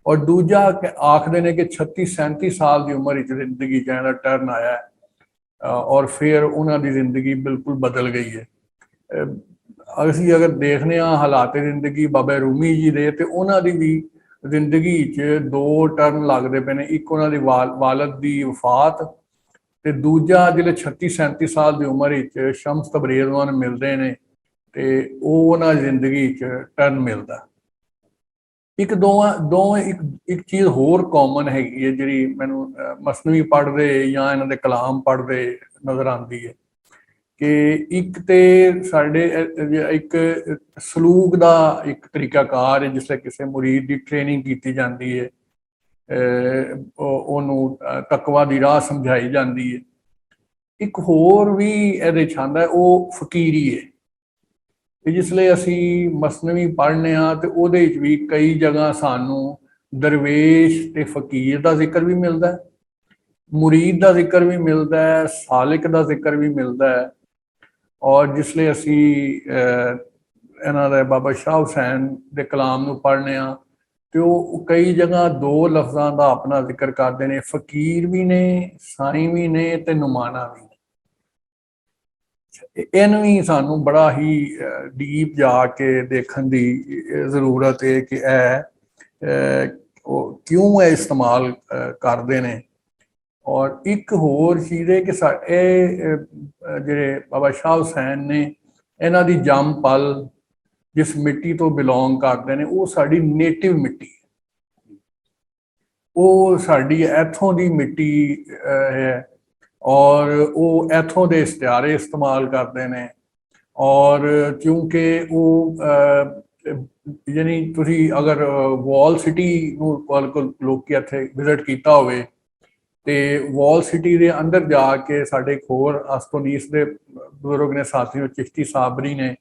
ਔਰ ਦੂਜਾ ਆਖਦੇ ਨੇ ਕਿ 36-37 ਸਾਲ ਦੀ ਉਮਰ ਵਿੱਚ ਜ਼ਿੰਦਗੀ 'ਚ ਇਹਦਾ ਟਰਨ ਆਇਆ ਔਰ ਫਿਰ ਉਹਨਾਂ ਦੀ ਜ਼ਿੰਦਗੀ ਬਿਲਕੁਲ ਬਦਲ ਗਈ ਹੈ। ਅਸੀਂ ਅਗਰ ਦੇਖਦੇ ਹਾਂ ਹਾਲਾਤ ਜ਼ਿੰਦਗੀ ਬਾਬਾ ਰੂਮੀ ਜੀ ਦੇ ਤੇ ਉਹਨਾਂ ਦੀ ਵੀ ਜ਼ਿੰਦਗੀ 'ਚ ਦੋ ਟਰਨ ਲੱਗਦੇ ਪਏ ਨੇ। ਇੱਕ ਉਹਨਾਂ ਦੀ ਵਾਲਦ ਦੀ ਵਫਾਤ ਤੇ ਦੂਜਾ ਜਿਹੜੇ 36-37 ਸਾਲ ਦੀ ਉਮਰ ਵਿੱਚ ਸ਼ਮਸ ਤਬਰੇਜ਼ ਉਹਨਾਂ ਨੂੰ ਮਿਲਦੇ ਨੇ ਤੇ ਉਹ ਉਹਨਾਂ ਦੀ ਜ਼ਿੰਦਗੀ 'ਚ ਟਰਨ ਮਿਲਦਾ। ਇੱਕ ਇੱਕ ਚੀਜ਼ ਹੋਰ ਕਾਮਨ ਹੈਗੀ ਹੈ ਜਿਹੜੀ ਮੈਨੂੰ ਮਸਨਵੀ ਪੜ੍ਹਦੇ ਜਾਂ ਇਹਨਾਂ ਦੇ ਕਲਾਮ ਪੜ੍ਹਦੇ ਨਜ਼ਰ ਆਉਂਦੀ ਹੈ ਕਿ ਇੱਕ ਤੇ ਸਾਡੇ ਇੱਕ ਸਲੂਕ ਦਾ ਇੱਕ ਤਰੀਕਾਕਾਰ ਹੈ ਜਿਸ ਤਰ੍ਹਾਂ ਕਿਸੇ ਮੁਰੀਦ ਦੀ ਟ੍ਰੇਨਿੰਗ ਕੀਤੀ ਜਾਂਦੀ ਹੈ ਉਹਨੂੰ ਤਕਵਾ ਦੀ ਰਾਹ ਸਮਝਾਈ ਜਾਂਦੀ ਹੈ। ਇੱਕ ਹੋਰ ਵੀ ਇਹਦੇ 'ਚ ਆਉਂਦਾ ਉਹ ਫਕੀਰੀ ਹੈ ਕਿ ਜਿਸ ਲਈ ਅਸੀਂ ਮਸਨਵੀ ਪੜ੍ਹਨੇ ਹਾਂ ਤੇ ਉਹਦੇ ਵਿੱਚ ਵੀ ਕਈ ਜਗ੍ਹਾ ਸਾਨੂੰ ਦਰਵੇਸ਼ ਤੇ ਫਕੀਰ ਦਾ ਜ਼ਿਕਰ ਵੀ ਮਿਲਦਾ ਮੁਰੀਦ ਦਾ ਜ਼ਿਕਰ ਵੀ ਮਿਲਦਾ ਹੈ ਸਾਲਿਕ ਦਾ ਜ਼ਿਕਰ ਵੀ ਮਿਲਦਾ ਹੈ ਔਰ ਜਿਸ ਲਈ ਅਸੀਂ ਇਹਨਾਂ ਦੇ ਬਾਬਾ ਸ਼ਾਹ ਹੁਸੈਨ ਦੇ ਕਲਾਮ ਨੂੰ ਪੜ੍ਹਨੇ ਹਾਂ ਤੇ ਉਹ ਕਈ ਜਗ੍ਹਾ ਦੋ ਲਫ਼ਜ਼ਾਂ ਦਾ ਆਪਣਾ ਜ਼ਿਕਰ ਕਰਦੇ ਨੇ ਫਕੀਰ ਵੀ ਨੇ ਸਾਈਂ ਵੀ ਨੇ ਤੇ ਨੁਮਾਨਾ ਵੀ ਨੇ। ਇਹਨੂੰ ਵੀ ਸਾਨੂੰ ਬੜਾ ਹੀ ਡੀਪ ਜਾ ਕੇ ਦੇਖਣ ਦੀ ਜ਼ਰੂਰਤ ਹੈ ਕਿ ਉਹ ਕਿਉਂ ਇਹ ਇਸਤੇਮਾਲ ਕਰਦੇ ਨੇ। ਔਰ ਇੱਕ ਹੋਰ ਚੀਜ਼ ਹੈ ਕਿ ਇਹ ਜਿਹੜੇ ਬਾਬਾ ਸ਼ਾਹ ਹੁਸੈਨ ਨੇ ਇਹਨਾਂ ਦੀ ਜੰਮ ਪਲ ਜਿਸ ਮਿੱਟੀ ਤੋਂ ਬਿਲੋਂਗ ਕਰਦੇ ਨੇ ਉਹ ਸਾਡੀ ਨੇਟਿਵ ਮਿੱਟੀ ਹੈ ਉਹ ਸਾਡੀ ਇੱਥੋਂ ਦੀ ਮਿੱਟੀ ਹੈ ਔਰ ਉਹ ਇੱਥੋਂ ਦੇ ਇਸ਼ਤਿਹਾਰੇ ਇਸਤੇਮਾਲ ਕਰਦੇ ਨੇ ਔਰ ਕਿਉਂਕਿ ਉਹ ਯਾਨੀ ਤੁਸੀਂ ਅਗਰ ਵਾਲ ਸਿਟੀ ਨੂੰ ਲੋਕੀ ਇੱਥੇ ਵਿਜ਼ਿਟ ਕੀਤਾ ਹੋਵੇ ਤੇ ਵਾਲ ਸਿਟੀ ਦੇ ਅੰਦਰ ਜਾ ਕੇ ਸਾਡੇ ਇੱਕ ਹੋਰ ਅਸਤੋਨੀਸ ਦੇ ਬਜ਼ੁਰਗ ਨੇ ਸਾਥੀ ਚਿਸ਼ਤੀ ਸਾਬਰੀ ਨੇ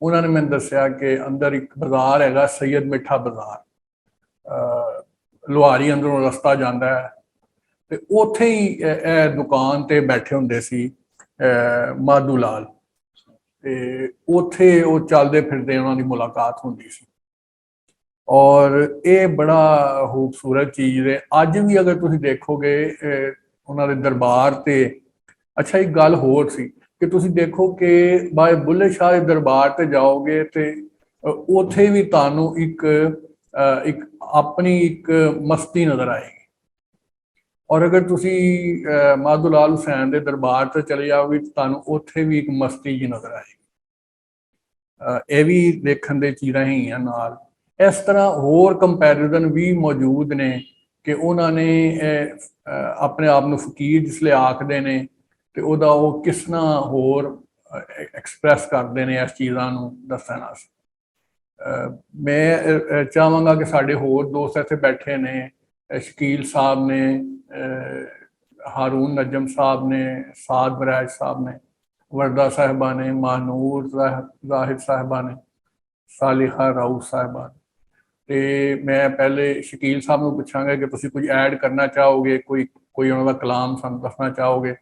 ਉਹਨਾਂ ਨੇ ਮੈਨੂੰ ਦੱਸਿਆ ਕਿ ਅੰਦਰ ਇੱਕ ਬਾਜ਼ਾਰ ਹੈਗਾ ਸੈਯਦ ਮਿੱਠਾ ਬਾਜ਼ਾਰ ਲੁਹਾਰੀ ਅੰਦਰੋਂ ਰਸਤਾ ਜਾਂਦਾ ਹੈ ਤੇ ਉੱਥੇ ਹੀ ਇਹ ਦੁਕਾਨ ਤੇ ਬੈਠੇ ਹੁੰਦੇ ਸੀ ਮਾਧੂ ਲਾਲ ਤੇ ਉੱਥੇ ਉਹ ਚੱਲਦੇ ਫਿਰਦੇ ਉਹਨਾਂ ਦੀ ਮੁਲਾਕਾਤ ਹੁੰਦੀ ਸੀ। ਔਰ ਇਹ ਬੜਾ ਖੂਬਸੂਰਤ ਚੀਜ਼ ਹੈ। ਅੱਜ ਵੀ ਅਗਰ ਤੁਸੀਂ ਦੇਖੋਗੇ ਉਹਨਾਂ ਦੇ ਦਰਬਾਰ ਤੇ, ਅੱਛਾ ਇੱਕ ਗੱਲ ਹੋਰ ਸੀ ਕਿ ਤੁਸੀਂ ਦੇਖੋ ਕਿ ਬਾਏ ਬੁੱਲੇ ਸ਼ਾਹ ਦੇ ਦਰਬਾਰ ਤੇ ਜਾਓਗੇ ਤੇ ਉੱਥੇ ਵੀ ਤੁਹਾਨੂੰ ਇੱਕ ਆਪਣੀ ਇੱਕ ਮਸਤੀ ਨਜ਼ਰ ਆਏਗੀ। ਔਰ ਅਗਰ ਤੁਸੀਂ ਮਾਧੋ ਲਾਲ ਹੁਸੈਨ ਦੇ ਦਰਬਾਰ ਤੇ ਚਲੇ ਜਾਓਗੇ ਤੁਹਾਨੂੰ ਉੱਥੇ ਵੀ ਇੱਕ ਮਸਤੀ ਜੀ ਨਜ਼ਰ ਆਏਗੀ। ਇਹ ਵੀ ਦੇਖਣ ਦੇ ਚੀਜ਼ਾਂ ਹੈਗੀਆਂ ਨਾਲ। ਇਸ ਤਰ੍ਹਾਂ ਹੋਰ ਕੰਪੈਰੀਜ਼ਨ ਵੀ ਮੌਜੂਦ ਨੇ ਕਿ ਉਹਨਾਂ ਨੇ ਆਪਣੇ ਆਪ ਨੂੰ ਫਕੀਰ ਜਿਸਲੇ ਆਖਦੇ ਨੇ ਤੇ ਉਹਦਾ ਉਹ ਕਿਸ ਤਰ੍ਹਾਂ ਹੋਰ ਐਕਸਪ੍ਰੈਸ ਕਰਦੇ ਨੇ ਇਸ ਚੀਜ਼ਾਂ ਨੂੰ ਦੱਸਣ ਵਾਸਤੇ। ਮੈਂ ਚਾਹਾਂਗਾ ਕਿ ਸਾਡੇ ਹੋਰ ਦੋਸਤ ਇੱਥੇ ਬੈਠੇ ਨੇ, ਸ਼ਕੀਲ ਸਾਹਿਬ ਨੇ, ਹਾरून नजम साहब ने, साद बराज साहब ने, वर्दा साहिबा ने, मानूर जाहिद साहिबा ने, सालिहा राउत साहिबा ने। ਤੇ ਮੈਂ ਪਹਿਲੇ ਸ਼ਕੀਲ ਸਾਹਿਬ ਨੂੰ ਪੁੱਛਾਂਗਾ ਕਿ ਤੁਸੀਂ ਕੁਝ ਐਡ ਕਰਨਾ ਚਾਹੋਗੇ, ਕੋਈ ਉਹਨਾਂ ਦਾ ਕਲਾਮ ਸਾਨੂੰ ਦੱਸਣਾ ਚਾਹੋਗੇ।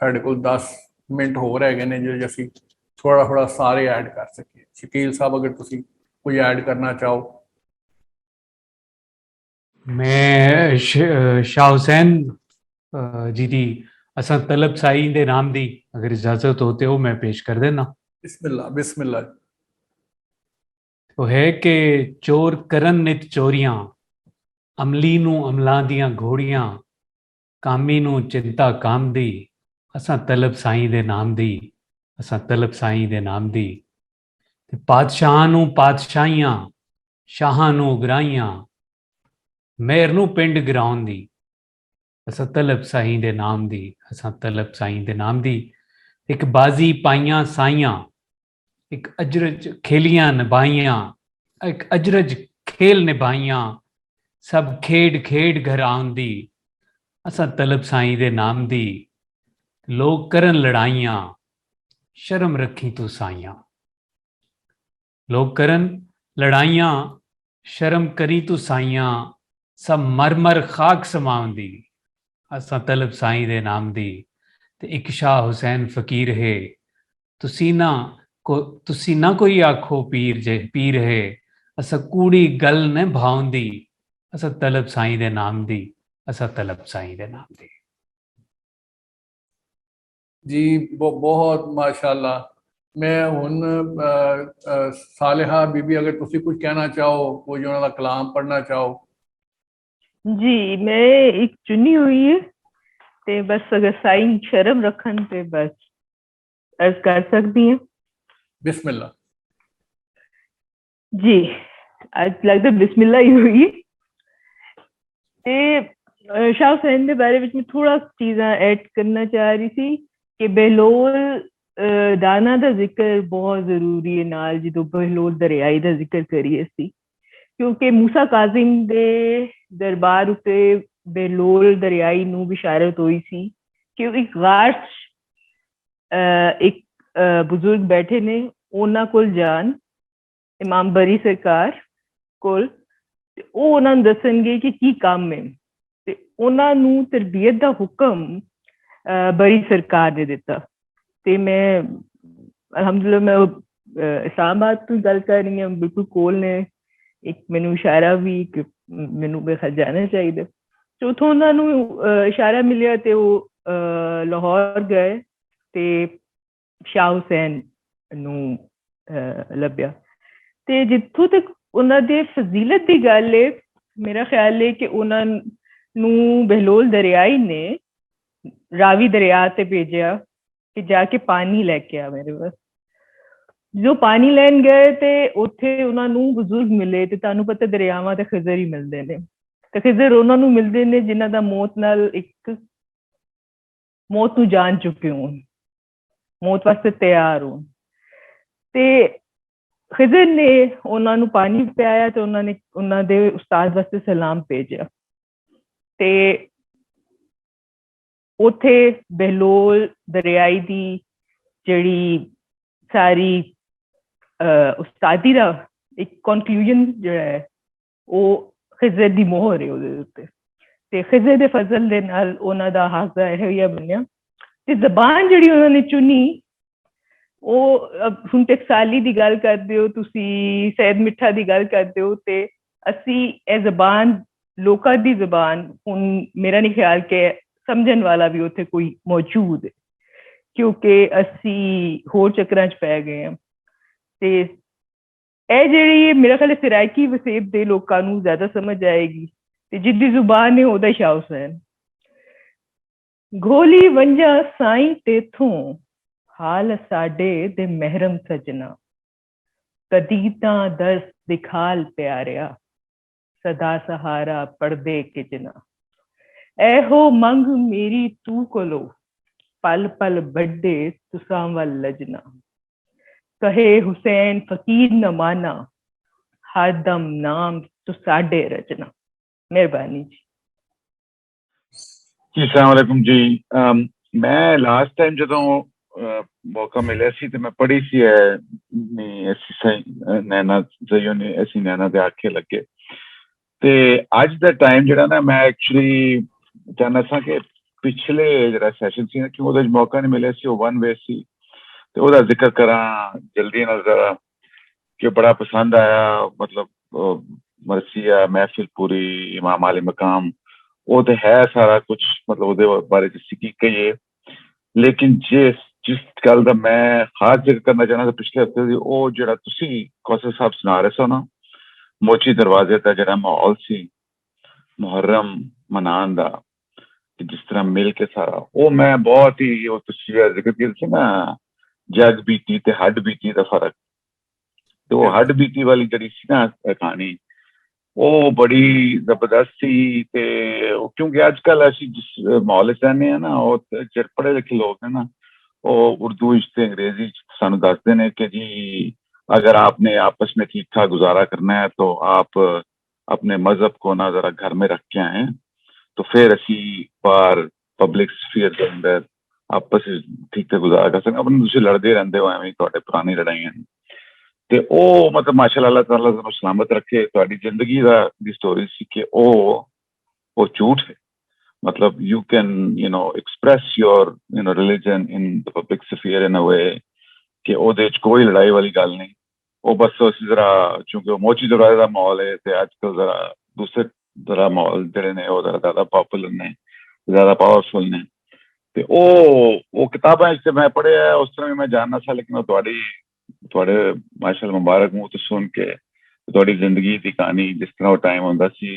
ਸਾਡੇ ਕੋਲ 10 ਮਿੰਟ ਹੋਰ ਹੈਗੇ ਨੇ ਜਿਹੜੇ ਅਸੀਂ ਥੋੜਾ ਸਾਰੇ ਐਡ ਕਰ ਸਕੀਏ। ਸ਼ਕੀਲ ਸਾਹਿਬ ਅਗਰ ਤੁਸੀਂ ਕੁਝ ਐਡ ਕਰਨਾ ਚਾਹੋ। मैं शाह हुसैन जी दी असा तलब साई दे नाम दी अगर इजाजत हो तो मैं पेश कर देना। बिस्मिल्लाह बिस्मिल्लाह। वो है कि चोर करन नित चोरियां, अमली नू अमलां दियां घोड़ियां, कामी नू चिंता काम दी, असा तलब साई दे नाम दी, असा तलब साई दे नाम दी। पातशाहां नू पातशाहियां, शाहां नू उगराइयां, मेहर नू पिंड गिराउण दी, असा तलब साईं दे नाम दी, असा तलब साईं दे नाम दी। एक बाजी पाइयां साइयां, एक अजरज खेलियां निभाइयां, एक अजरज खेल निभाइयां, सब खेड खेड घर आउण दी, असा तलब साईं दे नाम दी। लोग करन लड़ाइयां, शर्म रखी तू साइयां। लोग करन लड़ाइयां, शर्म करी तू साइयां, सब मर मर खाक समाउण दी, असा तलब साईं दे नाम दी। ते एक शाह हुसैन फकीर है, तुसी ना कोई आखो पीर है, असा कूड़ी गल ने भाउण दी, असा तलब साईं दे नाम दी, असा तलब साईं दे नाम दी। जी बहुत माशाल्लाह। मैं हुन सालिहा बीबी अगर तुसी कुछ कहना चाहो, कोई उन्होंने कलाम पढ़ना चाहो। जी मैं एक चुनी हुई है ते बस अगर साईं शर्म रखन ते बस अर्ज कर सकती हैं। बिस्मिल्लाह जी आज लगता बिस्मिल्लाह ही हुई ते शाह हुसैन के बारे में थोड़ा चीज़ां ऐड करना चाह रही थी कि बहलोल दाना का जिक्र बहुत जरूरी है नाल जो बहलोल दरियाई का जिक्र करिए सी, क्योंकि मूसा काजिम दे दरबार उते बहलोल दरियाई नू बिशारत हुई सी कि एक गार एक बुजुर्ग बैठे ने, उन्हां कोल जान इमाम बरी सरकार कोल, ਉਹ ਉਹਨਾਂ ਨੂੰ ਦੱਸਣਗੇ ਕਿ ਕੀ ਕੰਮ ਹੈ ਤੇ ਉਹਨਾਂ ਨੂੰ ਤਰਬੀਅਤ ਦਾ ਹੁਕਮ ਬਰੀ ਸਰਕਾਰ ਨੇ ਦਿੱਤਾ। ਤੇ ਮੈਂ ਅਲਹਮਦੁਲਿਲਾ ਮੈਂ ਇਸਲਾਮਾਬਾਦ ਤੋਂ ਗੱਲ ਕਰ ਰਹੀ ਹਾਂ, ਬਿਲਕੁਲ ਕੋਲ ਨੇ। ਇੱਕ ਮੈਨੂੰ ਇਸ਼ਾਰਾ ਵੀ ਕਿ ਮੈਨੂੰ ਬੇਖਰ ਜਾਣਾ ਚਾਹੀਦਾ, ਤੇ ਉੱਥੋਂ ਉਹਨਾਂ ਨੂੰ ਇਸ਼ਾਰਾ ਮਿਲਿਆ ਤੇ ਉਹ ਲਾਹੌਰ ਗਏ ਤੇ ਸ਼ਾਹ ਹੁਸੈਨ ਨੂੰ ਲੱਭਿਆ। ਤੇ ਜਿੱਥੋਂ ਤੱਕ ਉਹਨਾਂ ਦੇ ਫਜ਼ੀਲਤ ਦੀ ਗੱਲ ਹੈ, ਮੇਰਾ ਖਿਆਲ ਹੈ ਕਿ ਉਹਨਾਂ ਨੂੰ ਬਹਿਲੋਲ ਦਰਿਆਈ ਨੇ ਰਾਵੀ ਦਰਿਆ ਤੇ ਭੇਜਿਆ ਕਿ ਜਾ ਕੇ ਪਾਣੀ ਲੈ ਕੇ ਆ ਮੇਰੇ ਵੱਲ। ਜੋ ਪਾਣੀ ਲੈਣ ਗਏ ਤੇ ਉੱਥੇ ਉਹਨਾਂ ਨੂੰ ਬਜ਼ੁਰਗ ਮਿਲੇ, ਤੇ ਤੁਹਾਨੂੰ ਪਤਾ ਦਰਿਆਵਾਂ ਤੇ ਖਿਜ਼ਰ ਹੀ ਮਿਲਦੇ ਨੇ, ਤੇ ਖਿਜ਼ਰ ਉਹਨਾਂ ਨੂੰ ਮਿਲਦੇ ਨੇ ਜਿਨ੍ਹਾਂ ਦਾ ਮੌਤ ਨਾਲ ਮੌਤ ਨੂੰ ਜਾਣ ਚੁੱਕੇ ਹੋਣ, ਮੌਤ ਵਾਸਤੇ ਤਿਆਰ ਹੋਣ। ਤੇ ਖਿਜ਼ਰ ਨੇ ਉਹਨਾਂ ਨੂੰ ਪਾਣੀ ਪਿਆਇਆ ਤੇ ਉਹਨਾਂ ਨੇ ਉਹਨਾਂ ਦੇ ਉਸਤਾਦ ਵਾਸਤੇ ਸਲਾਮ ਭੇਜਿਆ। ਤੇ ਉੱਥੇ ਬਹਿਲੋਲ ਦਰਿਆਈ ਦੀ ਜਿਹੜੀ ਸਾਰੀ ਉਸਤਾਦੀ ਦਾ ਇੱਕ ਕਨਕਲੂਜਨ ਜਿਹੜਾ ਹੈ ਉਹ ਖਿਜ਼ਰ ਦੀ ਮੋਹਰ ਹੈ ਉਹਦੇ ਉੱਤੇ। ਤੇ ਖਿਜ਼ਰ ਦੇ ਫਜ਼ਲ ਦੇ ਨਾਲ ਉਹਨਾਂ ਦਾ ਹਾਜ਼ਾ ਇਹੋ ਜਿਹਾ ਬਣਿਆ। ਤੇ ਜ਼ਬਾਨ ਜਿਹੜੀ ਉਹਨਾਂ ਨੇ ਚੁਣੀ ਹੁਣ ਟਕਸਾਲੀ ਦੀ ਗੱਲ ਕਰਦੇ ਹੋ ਤੁਸੀਂ, ਸੈਦ ਮਿੱਠਾ ਦੀ ਗੱਲ ਕਰਦੇ ਹੋ, ਤੇ ਅਸੀਂ ਇਹ ਜ਼ਬਾਨ ਲੋਕਾਂ ਦੀ ਜ਼ਬਾਨ, ਹੁਣ ਮੇਰਾ ਨਹੀਂ ਖਿਆਲ ਕਿ ਸਮਝਣ ਵਾਲਾ ਵੀ ਉੱਥੇ ਕੋਈ ਮੌਜੂਦ ਹੈ, ਕਿਉਂਕਿ ਅਸੀਂ ਹੋਰ ਚੱਕਰਾਂ 'ਚ ਪੈ ਗਏ ਹਾਂ। ਤੇ ਇਹ ਜਿਹੜੀ ਮੇਰਾ ਖਿਆਲ ਸਰਾਇਕੀ ਵਸੇਬ ਦੇ ਲੋਕਾਂ ਨੂੰ ਜ਼ਿਆਦਾ ਸਮਝ ਆਏਗੀ, ਤੇ ਜਿੱਦੀ ਜ਼ੁਬਾਨ ਹੈ ਉਹਦਾ ਸ਼ਾਹ ਹੁਸੈਨ। ਗੋਲੀ ਵੰਜਾ ਸਾਈਂ ਤੇਥੋਂ, ਹਾਲ ਸਾਡੇ ਦੇ ਮਹਿਰਮ ਸਜਣਾ, ਕਦੀ ਤਾਂ ਦਰਸ ਦਿਖਾਲ ਪਿਆਰਿਆ, ਸਦਾ ਸਹਾਰਾ ਪੜਦੇ ਕਿਜਨਾ, ਇਹੋ ਮੰਗ ਮੇਰੀ ਤੂੰ ਕੋਲੋਂ, ਪਲ ਪਲ ਵੱਡੇ ਤੁਸਾਂ ਵੱਲ ਲਜਣਾ, ਕਹੇ ਹੁਸੈਨ ਫਕੀਰ न माना, हरदम नाम तुसाडे रचना। मेहरबानी जी। अस्सलाम वालेकुम जी। मैं लास्ट टाइम जो मौका मिले सी ते मैं पढ़ी सी है नैना जयो ने ऐसी नैना दे आखे लगे, ते अज दा टाइम जड़ा ना मैं एक्चुअली चाहना सा कि पिछले जरा सैशन सी क्यों ओहदे मौका नहीं मिले सी, वन वे सी, ते ओहदा जिक्र करा जल्दी नाल जरा कि बड़ा पसंद आया। मतलब मरसिया महफिल पूरी, इमाम आले मकाम, वो तो है सारा कुछ, मतलब ਉਹਦੇ ਬਾਰੇ जिस की कहिए, लेकिन जिस गल ਦਾ मैं खास जिक्र करना चाहना पिछले हफ्ते ਦੀ, ਉਹ ਜਿਹੜਾ ਤੁਸੀਂ ਕੌਸਰ ਸਾਹਿਬ ਸੁਣਾ ਰਹੇ ਸੋ ਨਾ, ਮੋਚੀ ਦਰਵਾਜ਼ੇ ਦਾ ਜਿਹੜਾ ਮਾਹੌਲ ਸੀ ਮੁਹर्रम ਮਨਾਉਣ ਦਾ, ਜਿਸ ਤਰ੍ਹਾਂ ਮਿਲ ਕੇ ਸਾਰਾ, ਉਹ ਮੈਂ ਬਹੁਤ ਹੀ, ਉਹ ਤੁਸੀਂ ਜ਼ਿਕਰ ਕੀਤਾ ਸੀ ਨਾ ਜਗ ਬੀਤੀ ਤੇ ਹੱਡ ਬੀਤੀ ਦਾ ਫਰਕ, ਤੇ ਉਹ ਹੱਡ ਬੀਤੀ ਵਾਲੀ ਜਿਹੜੀ ਸੀ ਨਾ ਕਹਾਣੀ, ਉਹ ਬੜੀ ਜ਼ਬਰਦਸਤ ਸੀ। ਤੇ ਕਿਉਂਕਿ ਅੱਜ ਕੱਲ੍ਹ ਅਸੀਂ ਜਿਸ ਮਾਹੌਲ 'ਚ ਰਹਿੰਦੇ ਹਾਂ ਨਾ, ਉਹ ਜਿਹੜੇ ਪੜ੍ਹੇ ਲਿਖੇ ਲੋਕ ਨੇ ਨਾ, ਉਹ ਉਰਦੂ 'ਚ ਤੇ अंग्रेजी 'ਚ ਸਾਨੂੰ ਦੱਸਦੇ ਨੇ कि जी अगर आपने आपस में ठीक ठाक गुजारा करना है तो आप अपने मजहब को ना जरा घर में रख के आए, तो फिर असी बाहर पब्लिक स्फीयर के अंदर आपस ठीक ठाक गुजारा कर सकते। अपने तुम लड़ते रहते हो एवं थोड़े पुरानी लड़ाइयां, तो वो मतलब माशाअल्लाह अल्लाह ताला तुहानू सलामत रखे। तुहाडी जिंदगी दी स्टोरी सी कि वो झूठ है, मतलब you can express your religion in the public sphere in a way कि ਉਹਦੇ 'ਚ कोई लड़ाई वाली गल नहीं। वो बस ਅਸੀਂ जरा चूंकि वो मोची दरवाजे ਦਾ माहौल है, तो आजकल जरा दूसरे जरा माहौल ਜਿਹੜੇ ਨੇ ਉਹ जरा ज़्यादा पॉपुलर ने, ज़्यादा पावरफुल ने, ਤੇ ਉਹ किताबां 'ਚ मैं पढ़िया उस तरह भी मैं जानना था, लेकिन वो ਤੁਹਾਡੇ माशाअल्लाह मुबारक मूंह ਤੋਂ सुन के ਤੁਹਾਡੀ ਜ਼ਿੰਦਗੀ ਦੀ ਕਹਾਣੀ ਜਿਸ ਤਰ੍ਹਾਂ ਉਹ ਟਾਈਮ ਹੁੰਦਾ ਸੀ,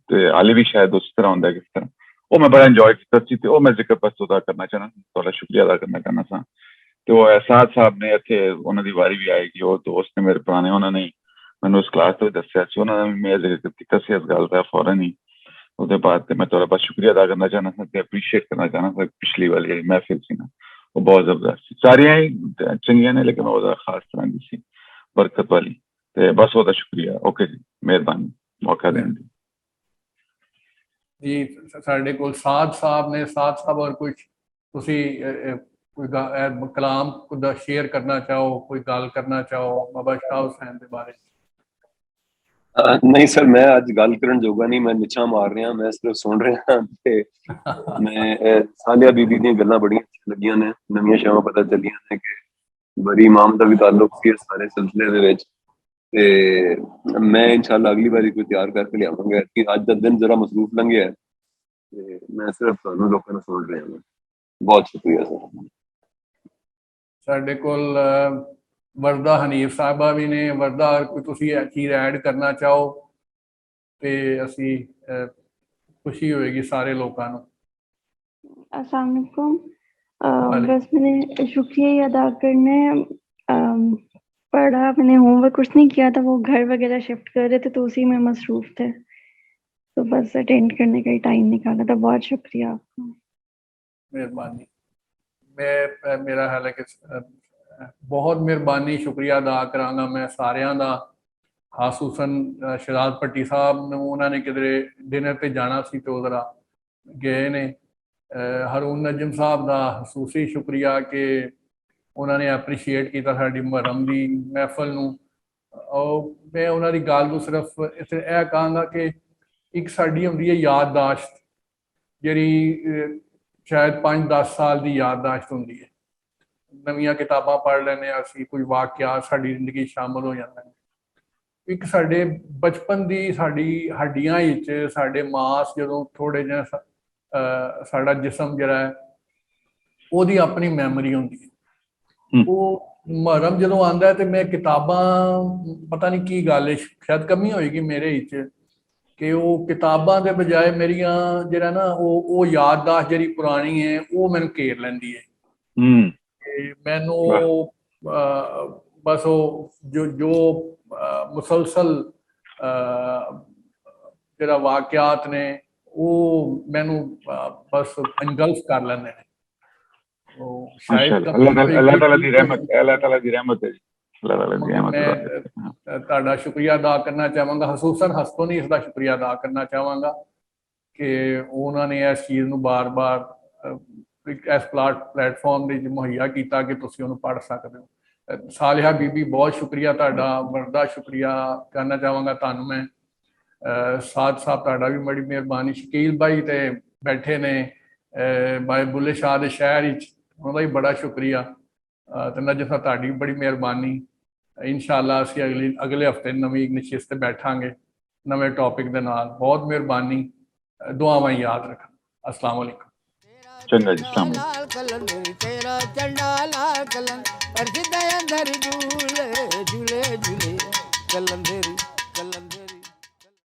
ਤੇ ਹਾਲੇ ਵੀ ਸ਼ਾਇਦ ਉਸ ਤਰ੍ਹਾਂ ਹੁੰਦਾ ਕਿਸ ਤਰ੍ਹਾਂ, ਉਹ ਮੈਂ ਬੜਾ ਇੰਜੋਏ ਕੀਤਾ ਸੀ। ਤੇ ਉਹ ਮੈਂ ਜ਼ਿਕਰ ਬਸ ਉਹਦਾ ਕਰਨਾ ਚਾਹਨਾ, ਤੁਹਾਡਾ ਸ਼ੁਕਰੀਆ ਅਦਾ ਕਰਨਾ ਚਾਹਨਾ ਸਾਂ। ਤੇ ਉਹ ਐਸਾਦ ਸਾਹਿਬ ਨੇ ਇੱਥੇ ਉਹਨਾਂ ਦੀ ਵਾਰੀ ਵੀ ਆਏਗੀ, ਉਹ ਦੋਸਤ ਨੇ ਮੇਰੇ ਪੁਰਾਣੇ, ਉਹਨਾਂ ਨੇ ਮੈਨੂੰ ਉਸ ਕਲਾਸ ਤੋਂ ਦੱਸਿਆ ਸੀ, ਉਹਨਾਂ ਨੇ ਮੈਂ ਜ਼ਿਕਰ ਕੀਤਾ ਸੀ ਇਸ ਗੱਲ ਦਾ ਫੌਰਨ ਹੀ। ਉਹਦੇ ਬਾਅਦ ਤੇ ਮੈਂ ਤੁਹਾਡਾ ਬਸ ਸ਼ੁਕਰੀਆ ਅਦਾ ਕਰਨਾ ਚਾਹਨਾ ਸਾਂ ਤੇ ਅਪਰੀਸ਼ੀਏਟ ਕਰਨਾ ਚਾਹਨਾ ਸਾਂ। ਪਿਛਲੀ ਵਾਲੀ ਜਿਹੜੀ ਮਹਿਫਿਲ ਸੀ ਨਾ, ਉਹ ਬਹੁਤ ਜ਼ਬਰਦਸਤ ਸੀ। ਸਾਰੀਆਂ ਹੀ ਚੰਗੀਆਂ ਨੇ, ਲੇਕਿਨ ਉਹਦਾ ਖਾਸ ਤਰ੍ਹਾਂ ਦੀ ਸੀ, ਬਰਕਤ ਵਾਲੀ। ਤੇ ਬਸ ਉਹਦਾ ਸ਼ੁਕਰੀਆ। ਓਕੇ ਜੀ, ਮਿਹਰਬਾਨੀ ਮੌਕਾ ਦੇਣ ਦੀ। ਜੀ ਸਾਡੇ ਕੋਲ ਸਾਦ ਸਾਹਿਬ ਨੇ। ਸਾਦ ਸਾਹਿਬ ਔਰ ਕੁਝ ਤੁਸੀਂ ਕੋਈ ਕਲਾਮ ਦਾ ਸ਼ੇਅਰ ਕਰਨਾ ਚਾਹੋ, ਕੋਈ ਗੱਲ ਕਰਨਾ ਚਾਹੋ ਬਾਬਾ ਸ਼ਾਹ ਹੁਸੈਨ ਦੇ ਬਾਰੇ? नहीं सर, मैं अज गल करन जोगा नहीं, मैं निछा मार रहा, मैं सिर्फ सुन रहा। ते मैं सालिया बीबी दी गल्लां बड़ियां अच्छी लगियां ने, नवीं शावां पता चलियां ने कि बड़ी इमाम दा भी ताल्लुक सी इस सारे सिलसिले दे विच। ते मैं इंशाअल्लाह अगली बारी कोई तैयार करके लियावांगा कि अज दा दिन जरा मसरूफ लंघिया है, ते मैं सिर्फ तुहानूं लोकां नूं सुन रहा हां। बहुत शुक्रिया सर। ਸਾਡੇ ਕੋਲ ਵਰਦਾ ਹਨੀਫ ਸਾਹਿਬਾ ਵੀ ਨੇ। ਵਰਦਾ ਕੋਈ ਤੁਸੀਂ ਚੀਜ਼ ਐਡ ਕਰਨਾ ਚਾਹੋ ਤੇ ਅਸੀਂ खुशी होएगी सारे लोगों को। अस्सलाम वालेकुम। बस मैंने शुक्रिया ही अदा करना है। पढ़ा, मैंने होमवर्क कुछ नहीं किया था, वो घर वगैरह शिफ्ट कर रहे थे तो उसी में मसरूफ थे, तो बस अटेंड करने का ही टाइम निकाला था। बहुत शुक्रिया आपका। मेहरबानी। मैं मेरा हाल है कि बहुत मेहरबानी शुक्रिया अदा करांगा मैं सारियां दा, खासूसन शहजाद भट्टी साहब ने, उन्होंने किधरे डिनर पे जाना सी तो जरा गए ने। हरून नजम साहब का खसूसी शुक्रिया कि उन्होंने एप्रीशिएट किया साडी मुहर्रम दी महफल नूं। और मैं उन्होंने गल नूं सिर्फ इस कहांगा कि एक साडी हुंदी है याददाश्त, जिहड़ी शायद 5-10 साल की याददाश्त हुंदी है। ਨਵੀਆਂ ਕਿਤਾਬਾਂ ਪੜ੍ਹ ਲੈਂਦੇ ਹਾਂ ਅਸੀਂ, ਕੋਈ ਵਾਕਿਆ ਸਾਡੀ ਜ਼ਿੰਦਗੀ ਸ਼ਾਮਲ ਹੋ ਜਾਂਦਾ ਹੈ। ਇੱਕ ਸਾਡੇ ਬਚਪਨ ਦੀ ਸਾਡੀ ਹੱਡੀਆਂ ਵਿੱਚ ਸਾਡੇ ਮਾਸ ਜਦੋਂ ਥੋੜੇ ਜਿਹਾ ਸਾਡਾ ਜਿਸਮ ਜਿਹੜਾ ਹੈ ਉਹਦੀ ਆਪਣੀ ਮੈਮਰੀ ਹੁੰਦੀ ਹੈ। ਉਹ ਮੁਹਰਮ ਜਦੋਂ ਆਉਂਦਾ ਹੈ ਤੇ ਮੈਂ ਕਿਤਾਬਾਂ, ਪਤਾ ਨਹੀਂ ਕੀ ਗੱਲ ਹੈ, ਸ਼ਾਇਦ ਕਮੀ ਹੋਏਗੀ ਮੇਰੇ ਵਿੱਚ, ਕਿ ਉਹ ਕਿਤਾਬਾਂ ਦੇ ਬਜਾਏ ਮੇਰੀਆਂ ਜਿਹੜਾ ਨਾ ਉਹ ਯਾਦਦਾਸ਼ਤ ਜਿਹੜੀ ਪੁਰਾਣੀ ਹੈ ਉਹ ਮੈਨੂੰ ਘੇਰ ਲੈਂਦੀ ਹੈ। ਤੇ ਮੈਨੂੰ ਬਸ ਉਹ ਜੋ ਮੁਸਲਸਲ ਜਿਹੜਾ ਵਾਕਿਆਤ ਨੇ ਉਹ ਮੈਨੂੰ ਬਸ ਇਨਗਲਫ ਕਰ ਲੈਂਦੇ ਨੇ। ਉਹ ਸ਼ਾਇਦ ਅੱਲਾਹ ਤਾਲਾ ਦੀ ਰਹਿਮਤ ਹੈ, ਅੱਲਾਹ ਤਾਲਾ ਦੀ ਰਹਿਮਤ ਹੈ ਜੀ, ਅੱਲਾਹ ਤਾਲਾ ਦੀ ਰਹਿਮਤ ਹੈ। ਮੈਂ ਤੁਹਾਡਾ ਸ਼ੁਕਰੀਆ ਅਦਾ ਕਰਨਾ ਚਾਹਾਂਗਾ, ਖਸੂਸਨ ਹਸਤੋਨੀਸ ਦਾ ਸ਼ੁਕਰੀਆ ਅਦਾ ਕਰਨਾ ਚਾਹਾਂਗਾ ਕਿ ਉਹਨਾਂ ਨੇ ਇਸ ਚੀਜ਼ ਨੂੰ ਬਾਰ-ਬਾਰ ਇਸ ਪਲੇਟਫਾਰਮ ਦੇ ਮੁਹੱਈਆ ਕੀਤਾ ਕਿ ਤੁਸੀਂ ਉਹਨੂੰ ਪੜ੍ਹ ਸਕਦੇ ਹੋ। ਸਾਲਿਹਾ ਬੀਬੀ, ਬਹੁਤ ਸ਼ੁਕਰੀਆ ਤੁਹਾਡਾ, ਬੜਾ ਸ਼ੁਕਰੀਆ ਕਰਨਾ ਚਾਹਾਂਗਾ ਤੁਹਾਨੂੰ ਮੈਂ। ਸਾਧ ਸਾਹਿਬ ਤੁਹਾਡਾ ਵੀ ਬੜੀ ਮਿਹਰਬਾਨੀ। ਸ਼ਕੀਲ ਭਾਈ ਤੇ ਬੈਠੇ ਨੇ ਬਾਈ ਬੁੱਲੇ ਸ਼ਾਹ ਦੇ ਸ਼ਹਿਰ ਵਿੱਚ, ਉਹਦਾ ਵੀ ਬੜਾ ਸ਼ੁਕਰੀਆ। ਤੇ ਨਜਫ ਸਾਹਿਬ ਤੁਹਾਡੀ ਵੀ ਬੜੀ ਮਿਹਰਬਾਨੀ। ਇਨਸ਼ਾਅੱਲਾ ਅਸੀਂ ਅਗਲੇ ਹਫਤੇ ਨਵੀਂ ਨਸ਼ਿਸਤ ਤੇ ਬੈਠਾਂਗੇ ਨਵੇਂ ਟੌਪਿਕ ਦੇ ਨਾਲ। ਬਹੁਤ ਮਿਹਰਬਾਨੀ, ਦੁਆਵਾਂ ਯਾਦ ਰੱਖਣਾ। अस्सलाम वालेकुम। चंगा जी, अस्सलाम वालेकुम। लाल कलंदर तेरा झंडा लाल कलंदर, अंदर झूले झूले झूले कलंदर कलंदर।